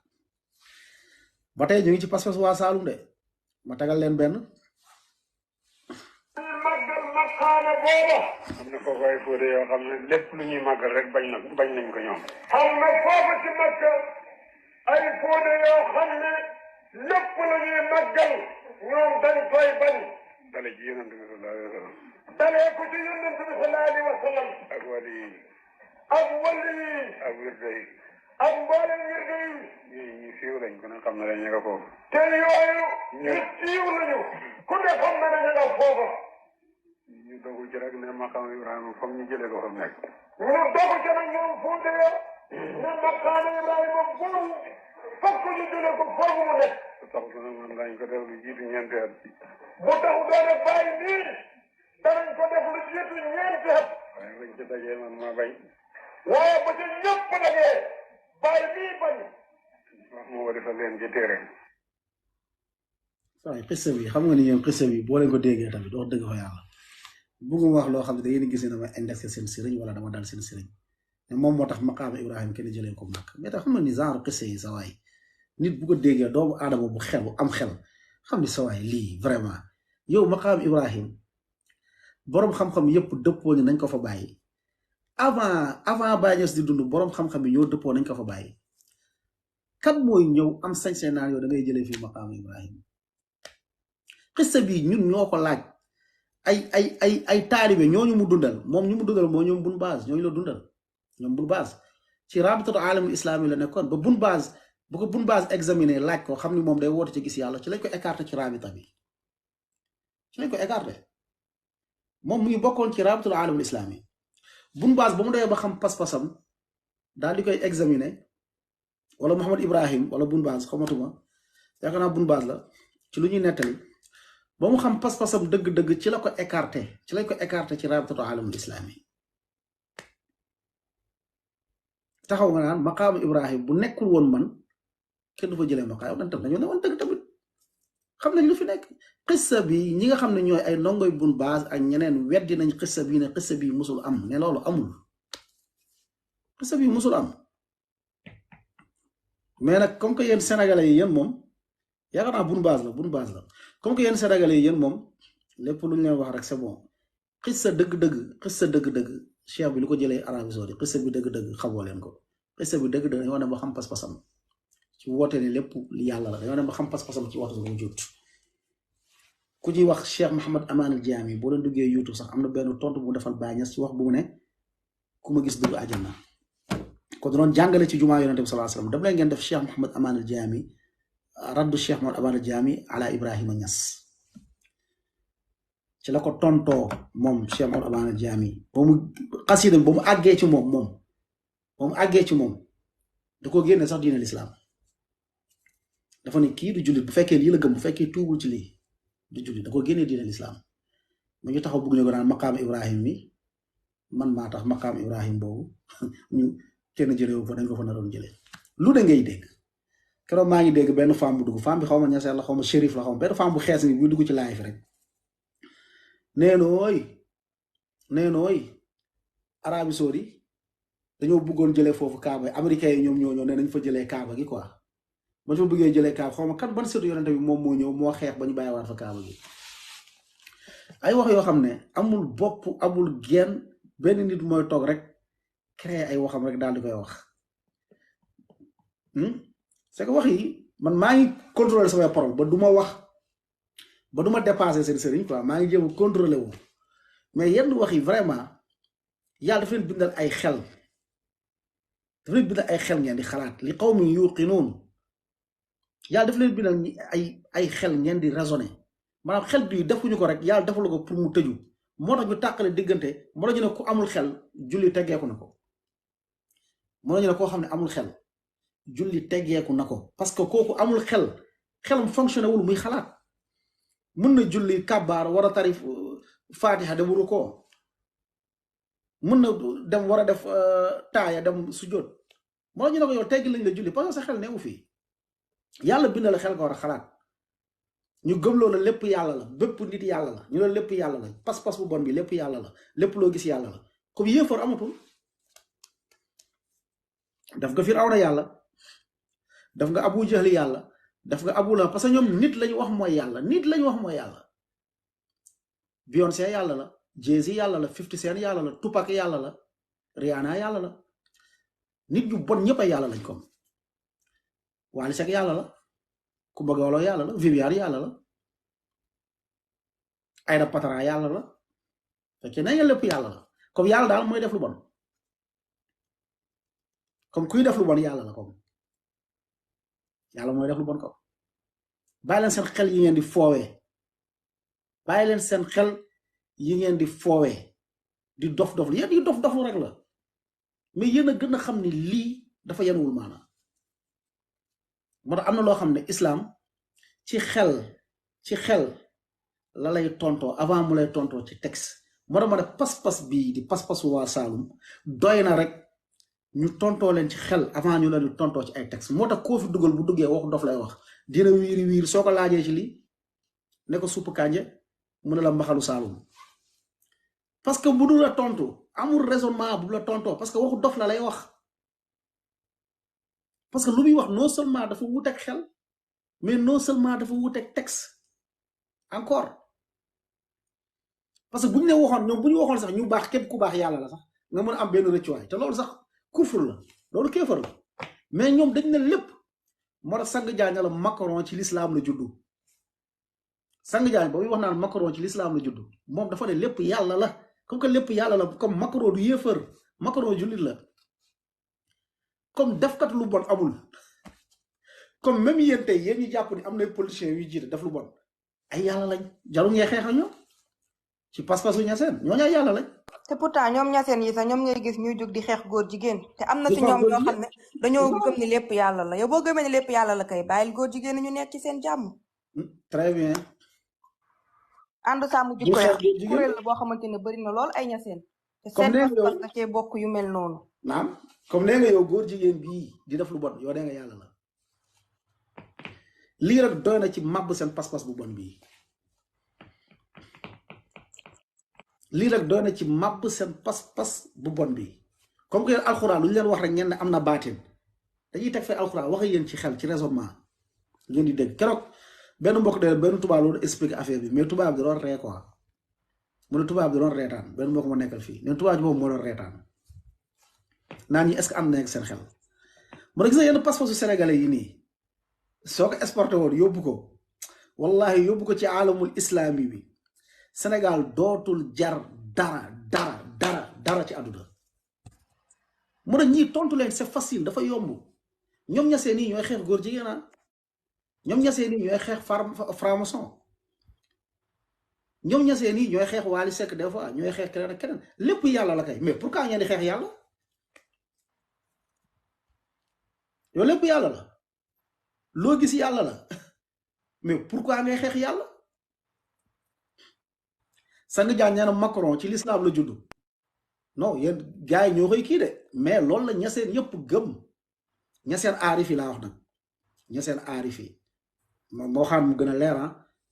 Speaker 2: ba tey ñu ngi ci pas-pas waa Saalum de ma tagal leen benn
Speaker 6: maqaama booba am na foofu ay fóode yoo xam ne lépp lu ñuy màggal rek bañ nañ ko ñoom am na foofu ci Makka ay fóode yoo xam ne lépp lu ñuy màggal ñoom dañ koy bañ dale ci yonent bi sallallahu alayhi wa sallam dalee ko ci yonent bi sallallahu alayhi wa sallam ak wali yi ak wirde yi ak mboolem wirde yi ñu siiw lañ ku ne xam ne dañ ña nga foofu te yooyu ñu siiw lañu ku ne xam ne dañ ña nga foofu ñu dogu ci rek ne maqaam Ibrahima comme ñu jëlee ko fa mu nekk. ñu dogu ci nag ñoom Fuuta ne maqaam Ibrahima boobu fokk ñu jëlee ko foofu mu nekk. bu taxu nag man dañ ko def lu jiitu ñeenti at. bu taxu doon a bàyyi nii danañ ko def lu jiitu ñeenti at. waaye bañ ci dajee man maa bañ. waaye ba ci ñëpp dajee bàyyi nii bañ. wax mu war a defal leen ci téere.
Speaker 2: waaye xissa bi xam nga ni yéen xissa bi boo leen ko déggee tamit wax dëgg fa yàlla bëgguma wax loo xam ne da ngeen gis ne dama indexé seen sëriñ wala dama dal seen sëriñ mais moom moo tax maqaama Ibrahima kenn jëlee ko nag mais tax xam nga ni genre xissa yi sa waay nit bu ko déggee doomu aadama bu xel am xel xam ni sa waay lii vraiment yow maqaama Ibrahima boroom xam-xam yëpp dëppoo ni nañ ko fa bàyyi avant Baye Niass di dund boroom xam-xam yi ñoo dëppoo nañ ko fa bàyyi kan mooy ñëw am sañ-sañ naan yow da ngay jëlee fii maqaama Ibrahima xissa bi ñun ñoo ko laaj ay taalibe ñooñu mu dundal moom ñu mu dundal moo ñoom Bun Baaz ñooñu la dundal ñoom Bun Baaz ci rabitatu alamul islami la nekkoon ba Bun Baaz bu ko Bun Baaz examiné laaj ko xam ni moom day woote ci gis yàlla ci lañ ko écarté ci rabita bi ci lañ ko écarté moom mu ngi bokkoon ci rabitatu alamul islami Bun Baaz ba mu doyee ba xam pas-pasam daal di koy examiné wala Mouhamad Ibrahim wala Bun Baaz xamatuma yaakaar naa Bun Baaz la ci lu ñuy nettali ba mu xam pas-pasam dëgg-dëgg ci la ko écarté ci lañ ko écarté ci rabitatu alamul islami taxaw nga naan maqaamu Ibrahim bu nekkul woon man kenn du fa jëlee maqaam dan tam dañoo ne woon dëgg tamit xam nañ lu fi nekk xissa bi ñi nga xam ne ñooy ay ndongoy Bun Baaz ak ñeneen weddi nañ xissa bi ne xissa bi musul am ne loolu amul xissa bi musul am mais nag comme que yéen sénégalais yi yéen moom yaakaar naa Bun Baaz la comme que yéen sénégalais yi yéen moom lépp lu ñu leen wax rek c'est bon xissa dëgg-dëgg cheikh bi lu ko jëlee Arabie Saoudite xissa bi dëgg-dëgg xamoo leen ko xissa bi dëgg-dëgg dañoo dem ba xam pas-pasam ci woote ne lépp li yàlla la dañoo dem ba xam pas-pasam ci waxtu bu jut ku ñuy wax Cheikh Mouhamad Aman al Jami boo leen duggee YouTube sax am na benn tontu bu mu defal Baye Niass ci wax bu mu ne ku ma gis dugg àjjana ko doon jàngale ci jumaa yonente bi sallallahu alayhi wasallam daf leen ngeen def Cheikh Mouhamad Aman al Jami raddu Cheikh Mouhamad Aman al Jami ala Ibrahima Niass ci la ko tontoo moom Cheikh Mouhamad Aman al Jami ba mu xasida ba mu àggee ci moom ba mu àggee ci moom da ko génne sax diine l'islam dafa ne kii du jullit bu fekkee lii la gëm bu fekkee tuubul ci lii du jullit da ko génnee diine lislaam ma ñu taxaw bëgg ñu ko naan maqaam Ibrahim mi man maa tax maqaam Ibrahim boobu ñu kenn jëlewu fa dañ ko fa naroon jëlee lu ne ngay dégg keroog maa ngi dégg benn femme bu dugg femme bi xaw ma ñaseel la xaw ma shérif la xaw ma benn femme bu xees ni buy dugg ci live rek nee nooy Arabie Saoudi dañoo bëggoon jëlee foofu kaaba américains yi ñoom ñoo ñëw ne nañ fa jëlee kaaba gi quoi ba fa bëggee jëlee kaaba xaw ma kan ban sëtu yonente bi moom moo ñëw moo xeex ba ñu bàyyiwaat fa kaaba gi ay wax yoo xam ne amul bopp amul genn benn nit mooy toog rek créer ay waxam rek daal di koy wax c'est que wax yi man maa ngi contrôler samay parole ba du ma wax ba du ma dépasser seen sëriñ quoi maa ngi jéem a contrôler wu mais yenn wax yi vraiment yàlla dafa leen bindal ay xel ngeen di xalaat li qawmin yuqinuun yàlla dafa leen bindal ay xel ngeen di raisonner maanaam xel bi defuñu ko rek yàlla defalu ko pour mu tëju moo tax ñu tàqale diggante moo tax ñu ne ku amul xel julli teggeeku na ko moo tax ñu ne koo xam ne amul xel julli teggeeku na ko parce que kooku amul xelam fonctionné wul muy xalaat mën na julli kàbbaar war a tarif fatiha dem wuru ko mën na dem war a def taaya dem sujjóot moo tax ñu ne ko yow teggi lañ la julli parce que sa xel newu fii yàlla bind la xel ko war a xalaat ñu gëmloo la lépp yàlla la bépp nit yàlla la ñu la lépp yàlla la pas-pas bu bon bi lépp yàlla la lépp loo gis yàlla la comme yéefar amatul daf nga Firawna yàlla daf nga Abu Jahli yàlla daf nga Abu Lahab parce que ñoom nit lañu wax mooy yàlla Beyoncé yàlla la Jay-Z yàlla la 50 Cent yàlla la Tupac yàlla la Rihanna yàlla la nit yu bon ñëpp ay yàlla lañ comme Wally Seck yàlla la Kumba Gawlo yàlla la Viviane yàlla la Aïda Patra yàlla la fekkee nañ lépp yàlla la comme yàlla daal mooy def lu bon comme kuy def lu bon yàlla la comme yàlla mooy def lu bon ko bàyyi leen seen xel yi ngeen di foowee di dof-dof lu yéen yi dof-dof rek la mais yéen a gën a xam ne lii dafa yenuwul maanaam moo tax am na loo xam ne islam ci xel la lay tontoo avant mu lay tontoo ci texte moo tax ma ne pas-pas bii di pas-pasu waa Saalum doy na rek ñu tontoo leen ci xel avant ñu leen di tontoo ci ay texte moo tax koo fi dugal bu duggee waxu dof lay wax dina wiiri soo ko laajee ci lii ne ko supp kànje mu ne la mbaxalu Saalum parce que bu du la tontu amul raisonnement bu la tontoo parce que waxu dof la lay wax parce que lu muy wax non seulement dafa wuteeg xel mais non seulement dafa wuteeg texte encore parce que bu ñu ne waxoon ñoom bu ñu waxoon sax ñu baax képp ku baax yàlla la sax nga mën a am benn rëccuwaay te loolu sax kufur la loolu kéefar la mais ñoom dañ ne lépp moo tax sang jaañ la Macron ci l'islam la juddu sang jaañ ba muy wax naan Macron ci l'islam la juddu moom dafa ne lépp yàlla la comme que lépp yàlla la comme Macron du yéefar Macron jullit la comme defkat lu bon amul comme même yéen tey yéen ñu jàpp ni am na politiciens yu jiite def lu bon ay yàlla lañ jarul ngay xeex ak ñoom ci pas-pasu ñaseen ñooñu ay yàlla lañ.
Speaker 3: te pourtant ñoom ñaseen yi sax ñoom ngay gis ñuy jóg di xeex góor jigéen te am na ci ñoom ñoo xam ne dañoo gëm ni lépp yàlla la yow boo gëmee ni lépp yàlla la kay bàyyil góor jigéen ñu nekk ci seen jàmm.
Speaker 2: très bien.
Speaker 3: ànd sàmm jikko ya kuréel la boo xamante ne bëri na lool ay ñaseen. te seen pas-pas da cee bokk yu mel noonu.
Speaker 2: naam comme nee nga yow góor jigéen bii di def lu bon yow nee nga yàlla la lii rek doy na ci màbb seen pas-pas bu bon bii lii rek doy na ci màbb seen pas-pas bu bon bii comme que alxuraan lu ñu leen wax rek ngeen ne am na baatin dañuy teg fee alxuraan wax yéen ci xel ci raisonnement ngeen di dégg keroog benn mbokk de benn tubaab loolu expliqué affaire bi mais tubaab bi doon ree quoi mu ne tubaab bi doon reetaan benn mbokk ma nekkal fii ne tubaab bi boobu moo doon reetaan naan ñi est-ce que am na seen xel mu ne gis nga yenn passeport sénégalais yi nii soo ko exporté woon yóbbu ko wallahi yóbbu ko ci alamul islami bi Sénégal dootul jar dara ci àdduna mu ne ñii tontu leen c'est facile dafa yomb ñoom ñasee nii ñooy xeex góor jigéen ñoom ñasee nii ñooy xeex franc-maçon ñoom ñasee nii ñooy xeex Wally Seck des fois ñooy xeex keneen ak keneen lépp yàlla la kay mais pourquoi ngeen di xeex yàlla yow lépp yàlla la loo gis yàlla la mais pourquoi ngay xeex yàlla sang jaan nee na Macron ci l'islam la judd non yéen gars yi ñoo koy kii de mais loolu la ñaseen yëpp gëm ñaseen aarif yi laa wax nag ñaseen aarif yi moo xam mu gën a leer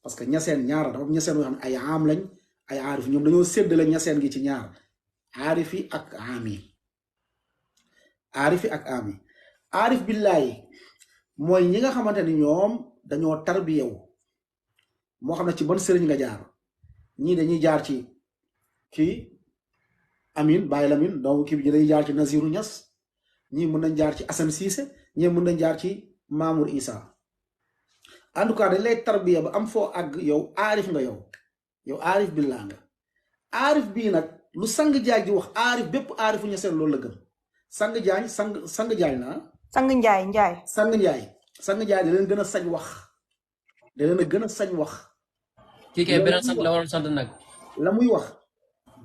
Speaker 2: parce que ñaseen ñaara dafa am ñaseen yoo xam ne ay am lañ ay aarif ñoom dañoo séddale ñaseen gi ci ñaar aarif yi ak am yi aarif yi ak am yi aarif billaahi mooy ñi nga xamante ni ñoom dañoo tarbiyewu moo xam ne ci ban sëriñ nga jaar ñii dañuy jaar ci kii Amin Baye Lamine donc kii bi dañuy jaar ci Naziru Ñas ñii mën nañ jaar ci Assane Cissé ñii mën nañ jaar ci Mamour Issa en tout cas dañ lay tarbiya ba am foo àgg yow aarif nga yow aarif billaa nga aarif bii nag lu sang jaay di wax aarif bépp aarifu ñaseen loolu la gëm sang jaay sang jaay na
Speaker 3: sang njaay
Speaker 2: sang jaay da leen gën a sañ wax da leen a gën a sañ wax
Speaker 4: kii kay beneen sant la waroon sant nag
Speaker 2: la muy wax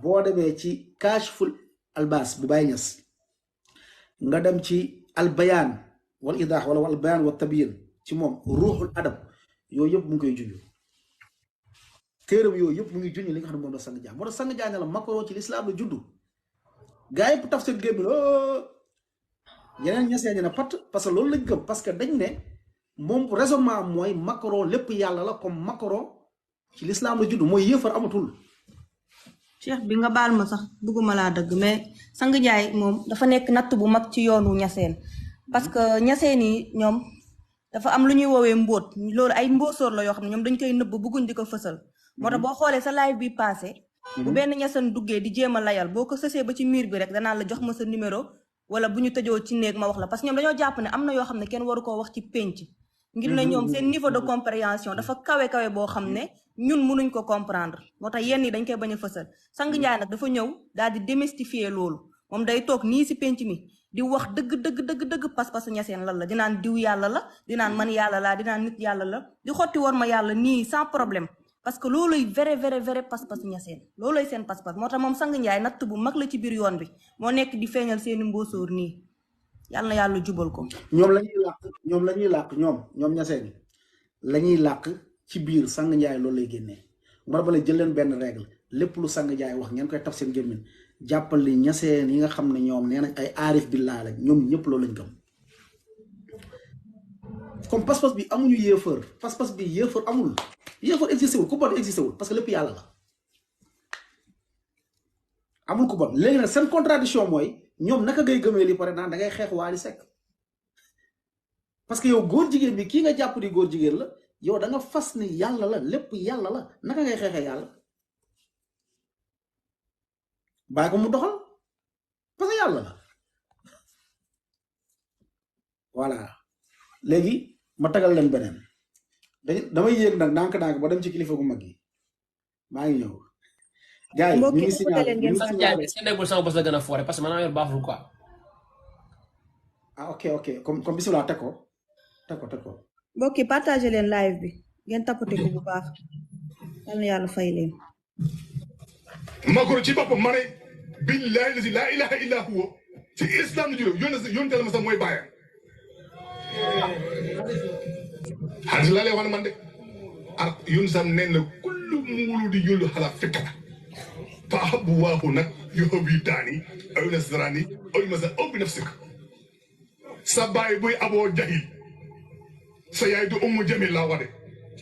Speaker 2: boo demee ci Kaashful Albaas bu Baay Ñas nga dem ci albayaan wal idaax wala wal bayaan wa tabyin ci moom ruuxul adab yooyu yëpp mu ngi koy junj téeram yooyu yëpp mu ngi junj li nga xam ne moom la sang jaay moo tax sang jaay ne la Macron ci lislaam la juddu gaa yi taf seen gémmi yeneen ñasee ñu ne pat parce que loolu lañ gëm parce que dañ ne moom raisonnement mooy Macron lépp yàlla la comme Macron ci lislaam la juddu mooy yëfar amatul
Speaker 3: cheikh bi nga baal ma sax bëgguma laa dëgg mais sang njaay moom dafa nekk natt bu mag ci yoonu ñaseen parce que ñaseen yi ñoom dafa am lu ñuy woowee mbóot loolu ay mbóosóor la yoo xam ne ñoom dañ koy nëbb bëgguñ di ko fësal moo tax boo xoolee sa live bi passé bu benn ñaseen duggee di jéem a layal boo ko sësee ba ci miir bi rek danaa la jox ma sa numéro wala bu ñu tëjoo ci néeg ma wax la parce que ñoom dañoo jàpp ne am na yoo xam ne kenn waru koo wax ci pénc ngir ne ñoom seen niveau de compréhension dafa kawe boo xam ne ñun mënuñ ko comprendre moo tax yenn yi dañ koy bañ a fësal sang njaay nag dafa ñëw daal di démystifier loolu moom day toog nii si pénc mi di wax dëgg pas-pasu ñaseen lan la dinaan diw yàlla la dinaan man yàlla laa dinaan nit yàlla la di xotti war ma yàlla nii sans problème parce que looluy vrai pas-pasu ñaseen looluy seen pas-pas moo tax moom sang njaay natt bu mag la ci biir yoon bi moo nekk di feeñal seeni mbóosóor nii yàlla na yàlla jubal ko
Speaker 2: ñoom la ñuy làq ñoom ñaseen la ñuy làq ci biir sang njaay loolu lay génnee moo tax jël leen benn règle lépp lu sang njaay wax ngeen koy taf seen gémmiñ jàppal li ñaseen yi nga xam ne ñoom nee nañ ay aarif billaa lañ ñoom ñëpp loolu lañ gëm comme pas-pas bi amuñu yéefar pas-pas bi yéefar amul yéefar existé wul ku bon existé wul parce que lépp yàlla la amul ku bon léegi nag seen contradiction mooy ñoom naka ngay gëmee li pare naan da ngay xeex Wally Seck parce que yow góor jigéen bi kii nga jàpp di góor jigéen la yow da nga fas ni yàlla la lépp yàlla la naka ngay xeexee yàlla bàyyi ko mu doxal parce que yàlla la voilà léegi ma tagal leen beneen damay yéeg nag ndànk-ndànk ba dem ci kilifa gu mag yi maa ngi ñëw gars yi ñu ngi signalé
Speaker 4: seen nekkul sama bos la gën a foore parce que man yor baaxul quoi
Speaker 2: ah ok comme bisimilah teg ko
Speaker 3: mbokk yi partagé leen live bi ngeen tapoté ko bu baax yal na yàlla fay leen
Speaker 1: Macron ci boppam ma ne billahi lazi laa ilaha illa huwa ci islam la juróom yónte la ma sax mooy bàyyam xadis laa lay wax ne man de ak yun sam nen na kullu muulu di yullu xala fikra fa ahabu waahu nag yobi daani aw nasrani aw masa aw bi nafsik sa baay buy aboo jahil sa yaay du ummu jamil laa wax de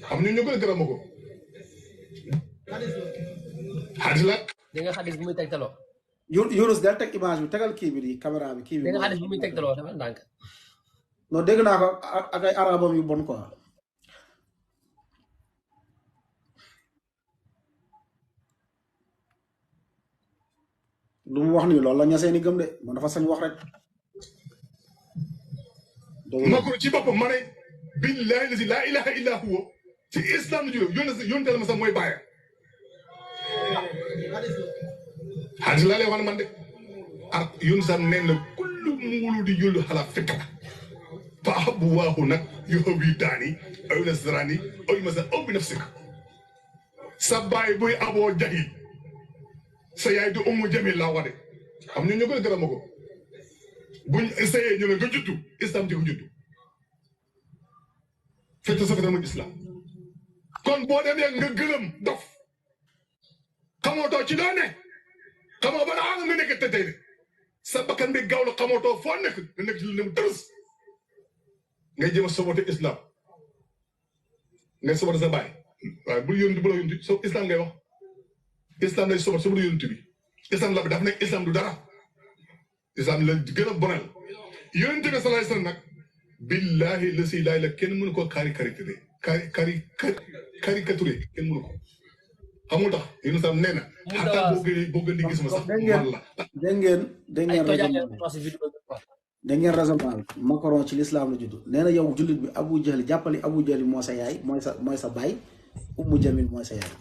Speaker 1: xam ñu gën a gërëm ko xadis la
Speaker 4: di nga xadis bu muy tegtaloo
Speaker 2: Yunus del teg image bi tegal kii bi di caméra bi kii bi
Speaker 4: di nga xadis bu muy tegtaloo dafa ndànk
Speaker 2: non dégg naa ko ak ay arabam yu bon quoi lu mu wax nii loolu la ñasee ni gëm de man dafa sañ wax rek
Speaker 1: Macron ci boppam ma ne billahi lazi laa ilaha illa huwa ci islam la juróom yónte la ma sax mooy bàyyam xadis laa lay wax ne man de ak yun sam nen na kullu muulu di yullu xala fikra fa ahabu waahu nag yobi daani aw nasrani aw masa aw bi nafsik sa baay buy aboo jahil sa yaay du ummu jamil laa wax de xam ñu gën a gërëm ko buñ essayé ñu ne nga juddu islam ci ko juddu fecc sa fete muy islam kon boo demee nga gërëm dof xamootoo ci doo ne xamoo ba naa nga nekk te tey sa bakkan bi gaaw la xamootoo foo nekk nga nekk ci lu ne mu tërës ngay jéem a saboté islam ngay saboté sa baay waaye bul yónni bu la yónni so islam ngay wax islam lay saboté saboté yónni bi islam la bi daf nekk islam du dara islam la gën a bonal yónni bi salaay sallam nag billahi la si laay la kenn mënu ko caricaturé kenn mënu ko xamul tax yéen sam nee na xataa boo gën di gis ma sax man la
Speaker 2: dégg ngeen raisonnement Macron ci l'islam la judd nee na yow jullit bi Abu Jahl jàppali Abu Jahl moo sa yaay mooy sa baay Ummu Jamil mooy sa yaay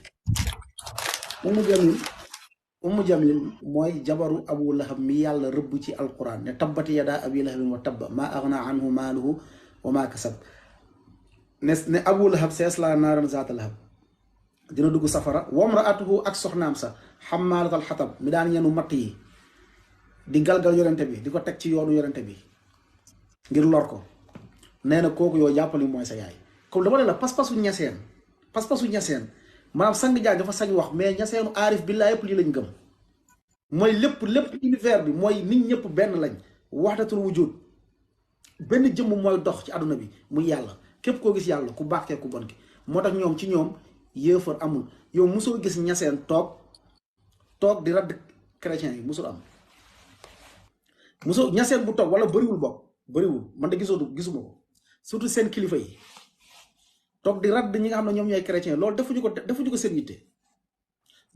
Speaker 2: Ummu Jamil mooy jabaru Abu Lahab mi yàlla rëbb ci alquran ne tabbati yadaa abi lahabin wa tabba maa aghnaa anhu maaluhu wa maa kasab ne Abu Lahab sayasla naaran zaata lahab dina dugg safara wamraatuhu ak soxnaam sa xammaalatal xatab mi daan yenu matt yi di galgal yorente bi di ko teg ci yoonu yorente bi ngir lor ko nee na kooku yow jàppali mooy sa yaay comme dama ne la pas-pasu ñaseen maanaam sang jaay dafa sañ wax mais ñaseenu aarif billaa yëpp lii lañ gëm mooy lépp univers bi mooy nit ñëpp benn lañ waxdatul wujud benn jëmm mooy dox ci àdduna bi muy yàlla képp koo gis yàlla ku baax kee ku bon ki moo tax ñoom ci ñoom yéefar amul yow mosoo gis ñaseen toog di radd chrétien yi mosul am mosoo ñaseen bu toog wala bëriwul man de gisuma ko surtout seen kilifa yi toog di radd ñi nga xam ne ñoom ñooy chrétien loolu defuñu ko seen yitte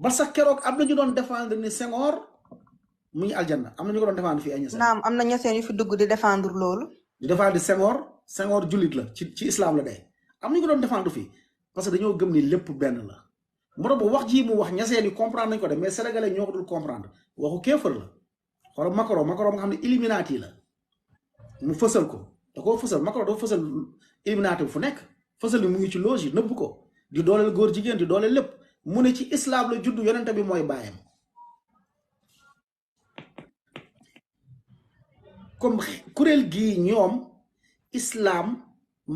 Speaker 2: ba sax keroog am na ñu doon défendre ni Senghor mu ngi aljanna am na ñu ko doon défendre fii ay ñaseen.
Speaker 3: naam am na ñaseen yu fi dugg di défendre loolu.
Speaker 2: di défendre Senghor jullit la ci islam la day am na ñu ko doon défendre fii parce que dañoo gëm ni lépp benn la moo tax ba wax ji mu wax ñaseen yi comprendre nañ ko de mais sénégalais ñoo ko dul comprendre waxu kéefër la xoolal Macron nga xam ne Illuminati la mu fësal ko da koo fësal Macron dafa fësal Illuminati fu nekk. fësal bi mu ngi ci loge nëbb ko di dooleel góor jigéen di dooleel lépp mu ne ci islam la juddu yonente bi mooy baayam comme kuréel gii ñoom islam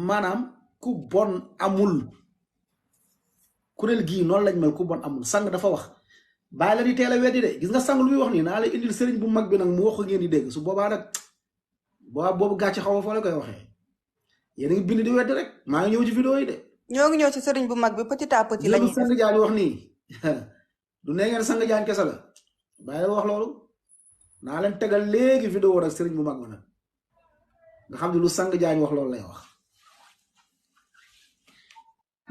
Speaker 2: maanaam ku bon amul kuréel gii noonu lañ mel ku bon amul sang dafa wax bàyyi la di teel a weddi de gis nga sang lu muy wax nii naa lay indil sëriñ bu mag bi nag mu wax ko ngeen di dégg su boobaa nag boobu gàcce xaw a foo la koy waxee yéen a ngi bind di weddi rek maa ngi ñëw ci vidéo yi de.
Speaker 3: ñoo ngi ñëw ci sëriñ bu mag bi petit à petit lañu
Speaker 2: sang jaan wax nii du nee ngeen sang jaan kese la bàyyi la wax loolu naa leen tegal léegi vidéo rek sëriñ bu mag ba nag nga xam ne lu sang jaan wax loolu lay wax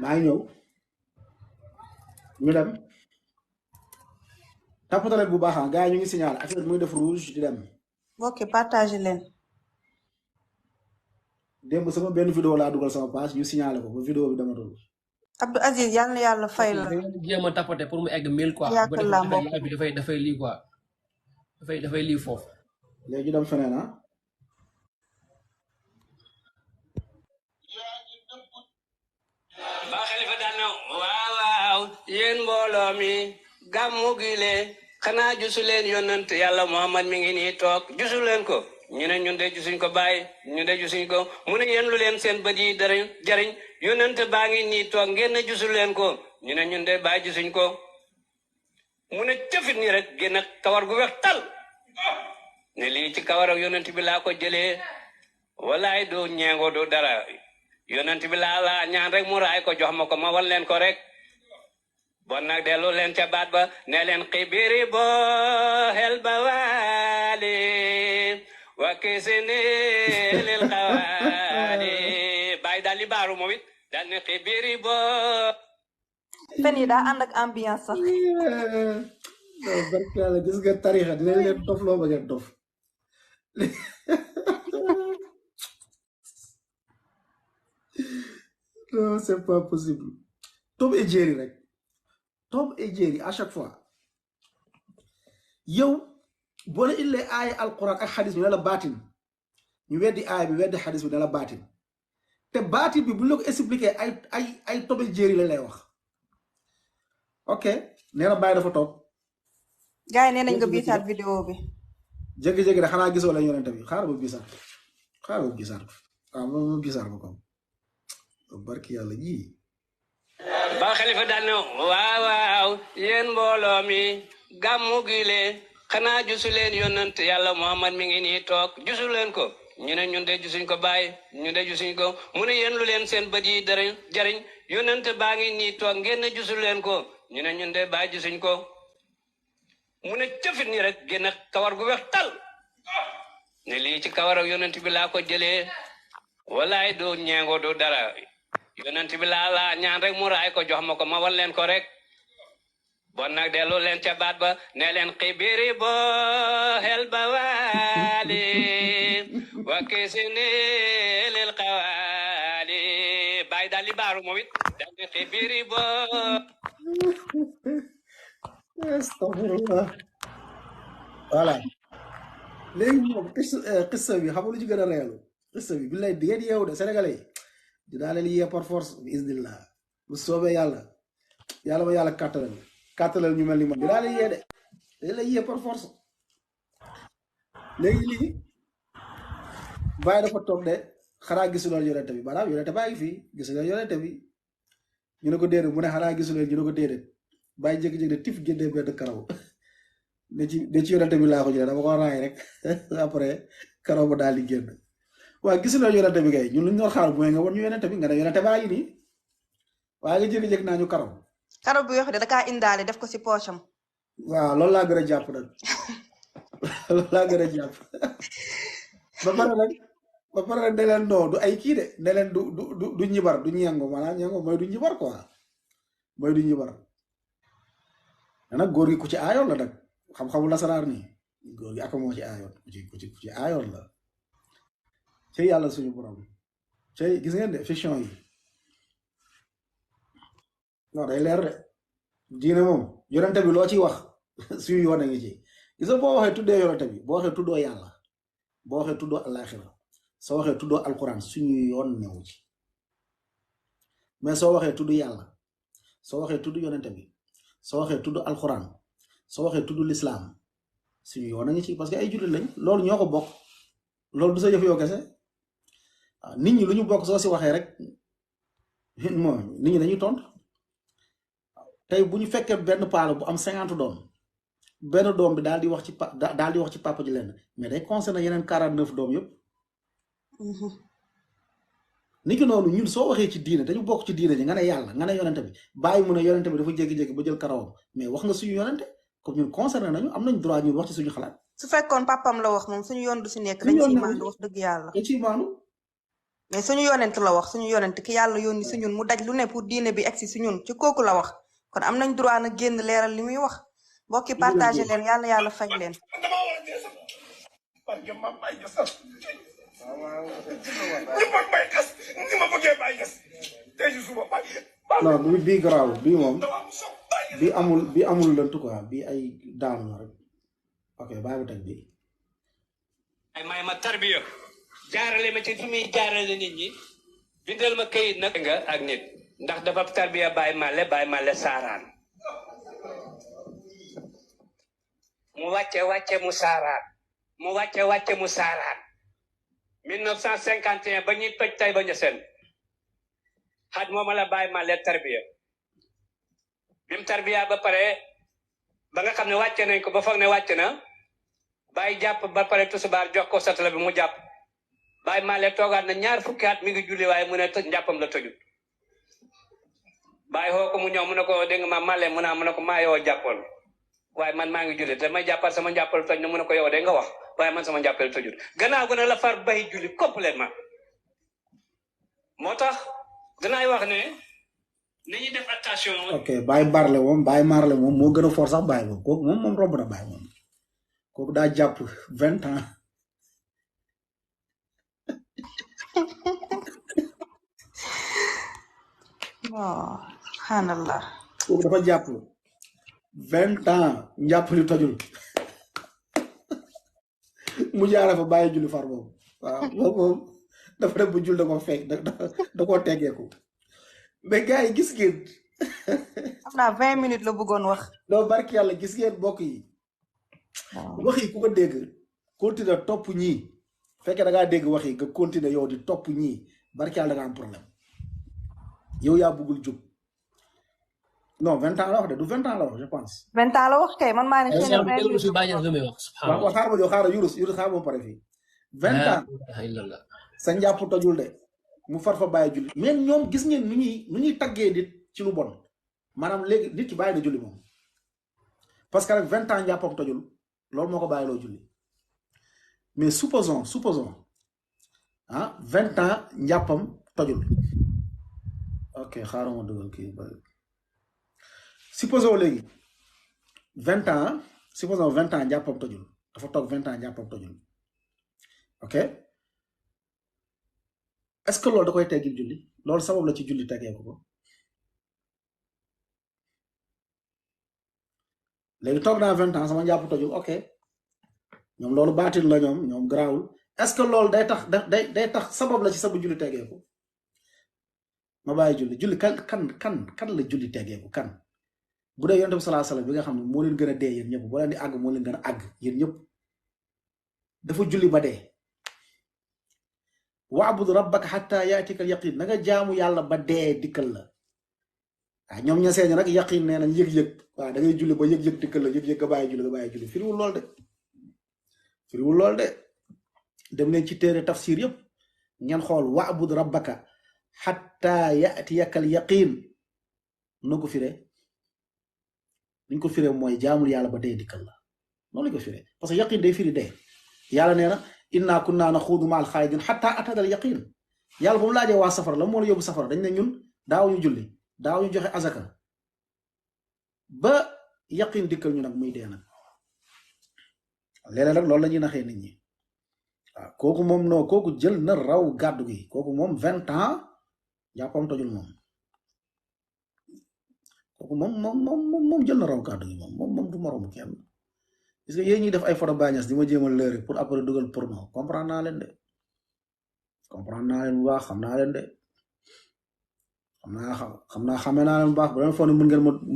Speaker 2: maa ngi ñëw ñu dem tapatalet bu baax gars yi ñu ngi signalé affaire muy def rouge di dem.
Speaker 3: ok partage leen.
Speaker 2: démb sama benn vidéo laa dugal sama page ñu signalé ko ba vidéo bi dama dul.
Speaker 3: Abdou Aziz yal na yàlla fay la.
Speaker 4: jéem a tapoter pour mu egg 1000 quoi.
Speaker 3: yàq la mbokk
Speaker 4: bi dafay lii quoi dafay lii foofu.
Speaker 2: léegi dem feneen ah.
Speaker 5: ba xalifa daan na waaw yéen mbooloo mi gàmmu gi leen xanaa jusu leen yonent yàlla Muhammad mi ngi nii toog jusu leen ko. ñu ne ñun de jusuñ ko bàyyi ñu de jusuñ ko mu ne yéen lu leen seen bët yi dara jariñ yonent baa ngi nii toog ngeen ne jusul leen ko ñu ne ñun de bàyyi jusuñ ko mu ne cëfit nii rek génn kawar gu weex tal ne lii ci kawar ak yonent bi laa ko jëlee walaay du ñeengo du dara yonent bi laa ñaan rek mu raay ko jox ma ko ma wan leen ko rek bon nag dellu leen ca baat ba ne leen xibiri bo xel ba waali wakisini lil xawaali bàyyi daal li baaru moom it daal ne xibiri bo
Speaker 3: fen yi daa ànd ak ambiance sax.
Speaker 2: barke Yàlla gis nga tarixa dinañ leen dof loo ba ngeen dof non c'est pas possible Tom et Jerry rek Tom et Jerry à chaque fois yow boo la illee aaya alquran ak xadis bi ne la baatin ñu weddi aaya bi weddi xadis bi ne la baatin te baatin bi bu la ko expliqué ay Tom et Jerry la lay wax ok nee na bàyyi dafa toog
Speaker 3: gars yi nee nañ nga biisaat vidéo bi.
Speaker 2: jékki-jékki de xanaa gisoo la yonent bi xaaral ba biisaat ko waaw ma biisaat ko comme barki yàlla ji
Speaker 5: ba xalifa daal ne waaw waaw yéen mbooloo mi gàmmu gi leen xanaa jusu leen yonent yàlla Muhammad mi ngi nii toog jusu leen ko ñu ne ñun de jusuñ ko bàyyi ñu de jusuñ ko mu ne yéen lu leen seen bët yi jariñ yonent baa ngi nii toog ngeen ne jusu leen ko ñu ne ñun de bàyyi jusuñ ko mu ne cëfit nii rek génn kawar gu weex tal ne lii ci kawar ak yonent bi laa ko jëlee walaay du ñeengo du dara yonent bi laa ñaan rek mu raay ko jox ma ko ma wan leen ko rek bon nag dellu leen ca baat ba ne leen xibiri bo xel ba waali wa kisini lil xawaali bàyyi daal li baaru moom it daal di xibiri bo
Speaker 2: astafurullah voilà léegi moom xissa bi xam nga lu ci gën a reelu xissa bi billaay di ngeen yeewu de sénégalais yi dinaa leen yee par force bi isnillah bu soobee yàlla ma yàlla kàttalal ñu mel ni man dinaa leen yee de dañ lay yee par force léegi lii bàyyi dafa toog de xanaa gisuloon yonente bi maanaam yonente baa ngi fii gisuloon yonente bi ñu ne ko déedéet mu ne xanaa gisuloon ñu ne ko déedéet bàyyi jékki-jékki de tif génnee benn karaw ne ci yonente bi laa ko jëlee dama ko raay rek après karaw ba daal di génn waaw gisuloon yonente bi kay ñun lu ñu doon xaar mooy nga won ñu yonente bi nga ne yonente baa ngi nii waaye nga jékki-jékki naa ñu karaw
Speaker 3: bu weex de da kaa indaale def ko si poosam.
Speaker 2: waaw loolu laa gën a jàpp nag loolu laa gën a jàpp ba pare nag ne leen non du ay kii de ne leen du ñibar du ñengo maanaam ñengo mooy du ñibar quoi mooy du ñibar nag góor gi ku ci aayoon la nag xam-xamu lasaraar nii góor gi ak moo ci aayoon ku ci aayoon la ci yàlla suñu borom ci gis ngeen de fiction yi non day leer de diine moom yonente bi loo ciy wax suñu yoon a ngi ci gis nga boo waxee tuddee yonente bi boo waxee tuddoo yàlla boo waxee tuddoo alaxira soo waxee tuddoo alquran suñu yoon newu ci mais soo waxee tudd yàlla soo waxee tudd yonente bi soo waxee tudd alquran soo waxee tudd lislaam suñu yoon a ngi ci parce que ay jullit lañ loolu ñoo ko bokk loolu du sa jëf yoo kese waaw nit ñi lu ñu bokk soo si waxee rek moom nit ñi dañuy tontu tey bu ñu fekkee benn paala bu am 50 doom benn doom bi daal di wax ci papa ji lenn mais day concerné yeneen 49 doom yëpp. ni ki noonu ñun soo waxee ci diine dañu bokk ci diine ji nga ne yàlla nga ne yonente bi bàyyi mu ne yonente bi dafa jékki-jékki ba jël karawam mais wax nga suñu yonente comme ñun concerné nañu am nañ droit ñun wax ci suñu xalaat.
Speaker 3: su fekkoon papam la wax moom suñu yoon du si nekk. dañ ciy maandu wax dëgg yàlla.
Speaker 2: dañ ciy maandu.
Speaker 3: mais suñu yonent la wax suñu yonent ki yàlla yónni si ñun mu daj lu ne pour diine bi egsi si ñun ci kooku la wax. kon am nañ droit na génn leeral li muy wax mbokki partagé leen yàlla faj leen.
Speaker 2: non bii garaaw bii moom bii amul lënt quoi bii ay daanu la rek ok bàyyi ma teg bii.
Speaker 5: ay may ma tarbiya jaarale ma ci fi muy jaarale nit ñi bindal ma kayit nag nga ak nit. ndax dafa tarbiya Baye Malle saaraan mu wàcce mu saaraan mu wàcce mu saaraan 1951 ba ñuy toj tay ba ñeseen xaj mooma la Baye Malle tarbiya bim tarbiya ba pare ba nga xam ne wàcce nañ ko ba foog ne wàcce na Baye jàpp ba pare tusubaar jox ko satala bi mu jàpp Baye Malle toogaat na ñaar fukki at mi ngi julli waaye mu ne njàppam la tojut bàyyi xoo ko mu ñëw mu ne ko dégg nga ma Malle mu ne ko maa yow jàppoon waaye man maa ngi julli te may jàppal sama njàppal toj na mu ne ko yow de nga wax waaye man sama njàppal tojut gannaaw gu ne la far bay julli complètement moo tax danaay wax ne nañu def attention.
Speaker 2: ok Baye Marle moom moo gën a fort sax Baye moom kooku moom romb na Baye moom kooku daa jàpp 20 ans.
Speaker 3: waaw xanallah.
Speaker 2: kooku dafa jàpp 20 ans njàpp li tojul mu jaara fa bàyyi julli far moom waaw moom dafa def bu jul da ko fekk da koo teggeeku mais gars yi gis ngeen.
Speaker 3: xam naa 20 minutes la bëggoon wax.
Speaker 2: doo barki yàlla gis ngeen mbokk yi. wax yi ku ko dégg continuer topp ñii fekkee da ngaa dégg wax yi nga continuer yow di topp ñii barki yàlla da nga am problème yow yaa bëggul jub non 20 ans la wax de du 20 ans la wax je pense
Speaker 3: 20 ans la wax kay man maa ne
Speaker 4: Yow
Speaker 3: seen
Speaker 4: sax déglu si Baye Niass lu muy wax
Speaker 2: waaw
Speaker 4: subhanallah.
Speaker 2: xaar ma jox xaaral Yunus xaar ma pare fii 20
Speaker 4: La
Speaker 2: ans
Speaker 4: ilaha illallah.
Speaker 2: sa njàpp tojul de mu far fa bàyyi julli mais ñoom gis ngeen nu ñuy taggee nit ci lu bon maanaam léegi nit ki bàyyi na julli moom parce que rek 20 ans njàppam tojul loolu moo ko bàyyi loo julli mais supposons ah 20 ans njàppam tojul ok xaaral ma dugal kii ba supposons léegi 20 ans supposons 20 ans njàppam tojul dafa toog 20 ans njàppam tojul ok est-ce que loolu da koy teggil julli loolu sabab la ci julli teggee ko léegi toog naa 20 ans sama njàpp tojul ok ñoom loolu baatin la ñoom garaawul est-ce que loolu day tax sabab la ci sabu julli teggee ko ma bàyyi julli kan la julli teggee ko kan bu dee yonent bi sallallahu alayhi wasallam bi nga xam ne moo leen gën a dee yéen ñëpp boo leen di àgg moo leen gën a àgg yéen ñëpp dafa julli ba dee wa'bud rabbaka hatta ya'tika al-yaqin na nga jaamu yàlla ba dee dikkal la waaw ñoom ña seeñ nag yaqin nee nañ yëg-yëg waaw da ngay julli ba yëg-yëg dikkal la yëg-yëg nga bàyyi julli firiwul lool de dem leen ci téere tafsir yëpp ngeen xool wa'bud rabbaka hatta ya'tiyaka al-yaqin nu ko firee liñ ko firee mooy jaamul yàlla ba dee dikkal la noonu lañ ko firee parce que yaqin day firi dee yàlla nee na inna kunna naxuudu ma'al xaalidin hatta atana al-yaqin yàlla ba mu laajee waa safara la moo la yóbbu safara dañ ne ñun daawuñu julli daawuñu joxe azaka ba yaqin dikkal ñu nag muy dee nag léeg-léeg nag loolu la ñuy naxee nit ñi waaw kooku moom non kooku jël na raw gàddu gi kooku moom 20 ans jàppam tojul moom kooku moom jël na raw gàddu gi moom du moromu kenn parce que yéen ñuy def ay photo Baye Niass di ma jéem a lëre pour après dugal porno comprendre naa leen bu baax xam naa leen de xamee naa leen bu baax bu leen foog ne mën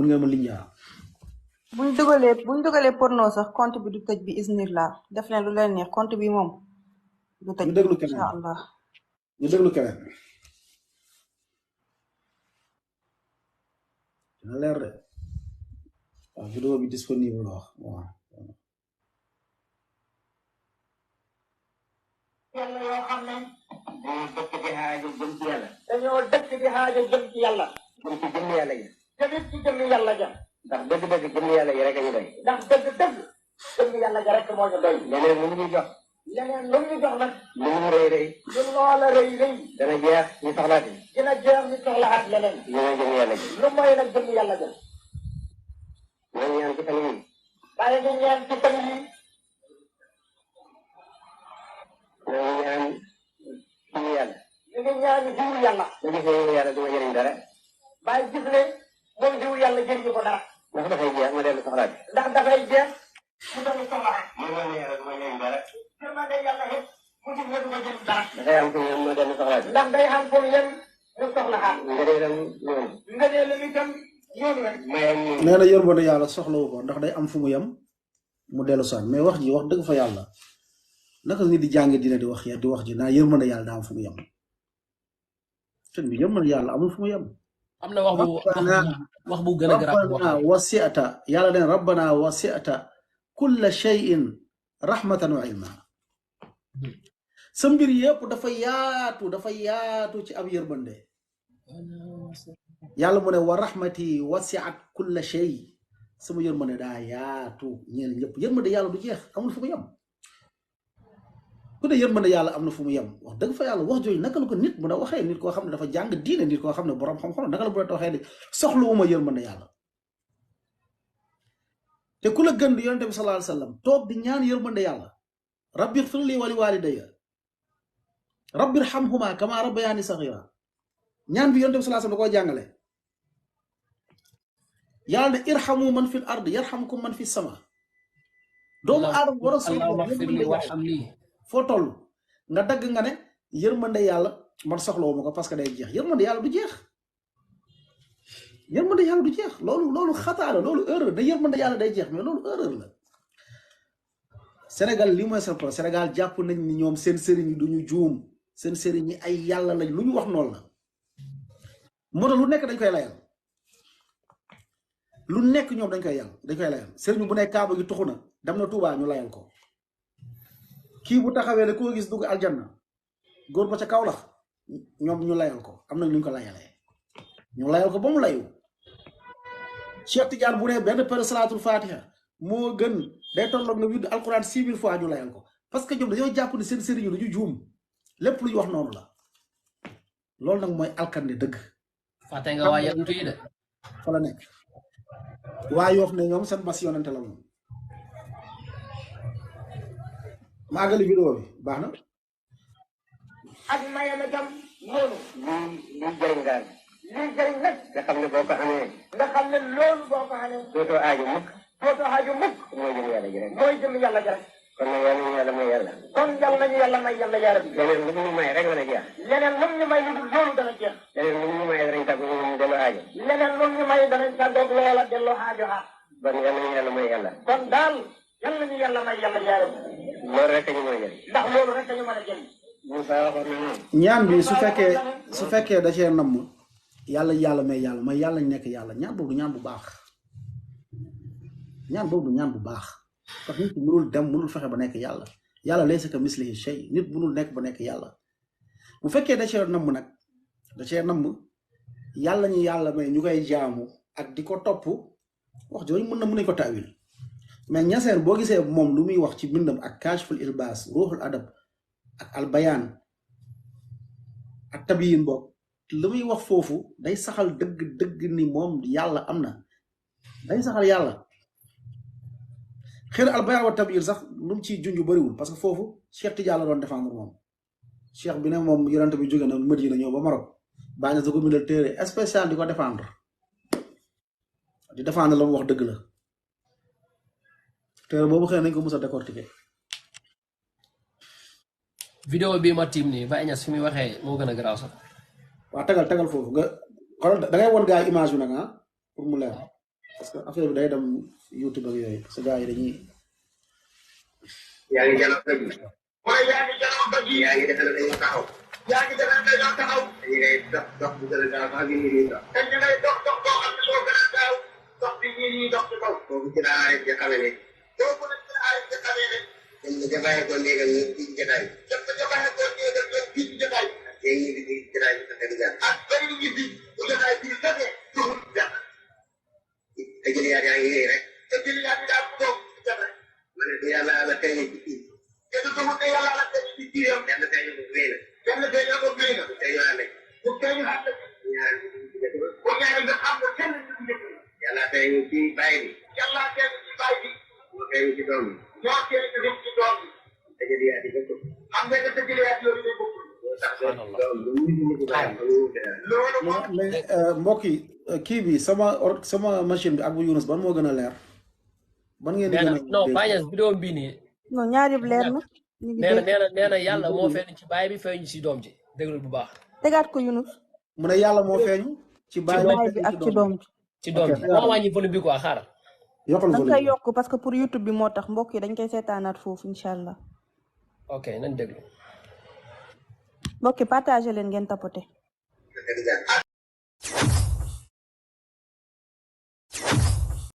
Speaker 2: ngeen ma linjaa
Speaker 3: buñ dugalee porno sax compte bi du tëj bi isnillah def leen lu leen neex compte bi moom du tëj
Speaker 2: ñu déglu keneen
Speaker 3: insha allah
Speaker 2: dina leer de waaw vidéo bi disponible la wax waaw
Speaker 7: yàlla yoo xam ne dañoo dëkk di xaaja jëm ci yàlla jëm ci jëmm yàlla yi jëmit ci jëmm yàlla ja ndax dëgg-dëgg jëmm yàlla yi rek a ñu doy ndax dëgg-dëgg jëmm yàlla ja rek moo ñu doy leneen lu ñu jox nag lu mu rëy rëy lu loola rëy rëy dana jeex ñu soxlaati dina jeex ñu soxlaat leneen lu mooy jëmm yàlla ji lu mooy nag jëmm yàlla ja ñoo ñaan ci fan yi bàyyi ñu ñaan ci fan yi ñoo ñaan jiwu yàlla. ñu ngi ñaan jiwu yàlla. nga gis ne jiwu yàlla du ma jëriñ dara. bàyyi gis ne moom jiwu yàlla jëriñu ko dara. ndax dafay jeex ma dellu soxlaat. ndax dafay jeex mu dellu soxlaat. man ma ne yàlla du ma jëriñ dara. man ma ne yàlla it mu gis ne du ma jëriñ dara. dafay am fu mu yem ma dellu soxlaat. ndax day am fu mu yem ñu soxlaat. nga dee dem ñoom. nga dee dem itam ñoom rek.
Speaker 2: nee na yërmande yàlla soxlawu ko ndax day am fu mu yem mu dellu soxla mais wax dëgg fa yàlla. naka nit di jàng dina di wax ji naa yërmande yàlla daa am fu mu yem sëñ bi yërmande yàlla amul fu mu yem
Speaker 4: am na wax bu gën a garaaw
Speaker 2: rabbana wasi'ta yàlla den rabbana wasi'ta kulla shay'in rahmatan wa ilma sa mbir yëpp dafa yaatu ci ab yërmande yàlla mu ne wa rahmati wasi'at kulla shay sama yërmande daa yaatu ñeel ñëpp yërmande yàlla du jeex amul fu mu yem ku ne yërmande yàlla am na fu mu yem wax dëgg fa yàlla wax jooju naka la ko nit mën a waxee nit koo xam ne dafa jàng diine nit koo xam ne borom xam-xam naka la bu waxee ne soxlawuma yërmande yàlla te ku la gën di yonente bi sallallahu alayhi wasallam toog di ñaan yërmande yàlla rabbi ighfir li wa li walidayya rabbi irhamhuma kama rabbayani saghira ñaan bi yonente bi sallallahu alayhi wasallam da koo jàngale yàlla ne irhamu man fil ard yarhamkum man fis sama doomu aadama war a soxla foo toll nga dagg nga ne yërmande yàlla man soxlawuma ko parce que day jeex yërmande yàlla du jeex loolu xataa la loolu erreur da yërmande yàlla day jeex mais loolu erreur la Sénégal li mooy seen problème Sénégal jàpp nañ ni ñoom seen sëriñ yi duñu juum seen sëriñ yi ay yàlla lañ lu ñu wax noonu la moo tax lu nekk dañ koy layal lu nekk ñoom dañ koy layal sëriñ bu ne kaaba gi tuxu na dem na Tuubaa ñu layal ko kii bu taxawee ne koo gis dugg aljanna góor ba ca kaw la ñoom ñu layal ko am nañ lu ñu ko layalee ñu layal ko ba mu layu Cheikh Tidiane bu ne benn per salaatul fatiha moo gën day tolloog nga widd alquran 6000 fois ñu layal ko parce que ñoom dañoo jàpp ne seen sëriñ dañu juum lépp lu ñu wax noonu la loolu nag mooy alkande dëgg
Speaker 4: fàtte nga waa yantu yi de
Speaker 2: fa la nekk waa Yoof ne ñoom seen mas yonante la moom maagali vidéo bi baax na
Speaker 7: ak mayama jam noonu lii jëriñ daal lii jëriñ nag nga xam ne boo ko amee nga xam ne loolu boo ko amee dootoo aajo mukk mooy jëm yàlla ji rek kon nag yàlla ñu yàlla may yàlla kon yàlla nañu yàlla may yàlla yaa rabbi leneen lu ñu may rek dana jeex leneen lu ñu may lu dul loolu dana jeex leneen lu ñu may danañ tàggu ñu delloo aajo leneen lu ñu may danañ tàggoog loola delloo aajo ha kon yàlla ñu yàlla may yàlla kon daal yàlla ñu yàlla may yàlla yaa rabbi loolu rek ñu mën a jël ndax loolu rek ñu mën a jël Moussa waxoon na noonu
Speaker 2: ñaan bi su fekkee da cee namm yàlla may yàlla may yàlla nekk yàlla ñaan boobu ñaan bu baax ñaan boobu ñaan bu baax parce que nit mënul dem mënul fexe ba nekk yàlla laysa ka mislihi shay nit mënul nekk ba nekk yàlla bu fekkee da cee namm nag da cee namm yàlla ñu yàlla may ñu koy jaamu ak di ko topp wax jooju mën nañ ko taawil mais ñaseen boo gisee moom lu muy wax ci bindam ak kashful ilbaas ruuxul adab ak albayaan ak tabiyin boog lu muy wax foofu day saxal dëgg ni moom yàlla am na day saxal yàlla xëy na albayaan wa tabiyin sax lu mu ciy junj bëriwul parce que foofu Cheikh Tidiane la doon défendre moom cheikh bi ne moom yonent bi jóge na Madina ñëw ba Maroc bàyyi na sa ko bindal téere spécial di ko défendre la mu wax dëgg la téere boobu xëy nañ ko mos a décortiquer
Speaker 4: vidéo bii ma tiim nii Baye Niass fi muy waxee moo gën a garaaw sax
Speaker 2: waaw tegal foofu nga xoolal da ngay won gars yi image bi nag pour mu leer parce que affaire bi day dem YouTube ak yooyu parce que gars yi dañuy
Speaker 7: yaa ngi jëloon dëgg mooy yaa ngi jëloon dëgg yaa ngi defal dañoo taxaw dañu ngay dox bu gën a gaaw sax bi ñuy dox te ñu ngay dox boo xam ne boo gën a gaaw dox bi ñuy dox ci kaw boobu ci laa arrêté xamee ne boobu nag ci laa arrêté xamee ne dañ ko jabaayee ko néegal ñu fii ci jotaay daf ko jabaayee ko néegal ñu fii ci jotaay tey ñu di jotaay bi sax di jàll ak bari ñu bi bu jotaay bi saxee duhul jàll te jëliyaat yaa ngi yéey rek te jëliyaat bi daal toog ci jotaay ma ne du yàlla la tey ci kii te du duhul te yàlla la tey ci kii yow benn tey ñu wéy na benn tey ñu wéy na bu tey ñu ànd bu tey ñu ànd ñaar bu ñaar nga xam ne kenn ñu njëkk yàlla tey ñu ci bàyyi bi yàlla tey ñu ci bàyyi bi moo tey ñu ci doom bi ñoo tey ñu ci doom bi te jëliyaat yi bokkul xam nga te jëliyaat yooyu day bokkul
Speaker 2: mais mbokk yi kii bi sama machine bi ak bu Yunus ban moo gën a leer ban ngeen di gën a
Speaker 4: non Baye Niass vidéo bii nii
Speaker 3: non ñaari leer na
Speaker 4: nee na yàlla moo feeñ ci baay bi feeñ ci doom ji déglul bu baax
Speaker 3: tegaat ko Yunus
Speaker 2: mu ne yàlla moo feeñ ci baay
Speaker 3: bi ak ci doom ji
Speaker 4: ci doom ji moo wàññi volume bi quoi xaaral
Speaker 2: yokkal
Speaker 3: dañ koy yokk parce que pour YouTube bi moo tax mbokk yi dañ koy seetaanaat foofu incha allah
Speaker 4: ok nañ déglu
Speaker 3: mbokk yi partagé leen ngeen tapoté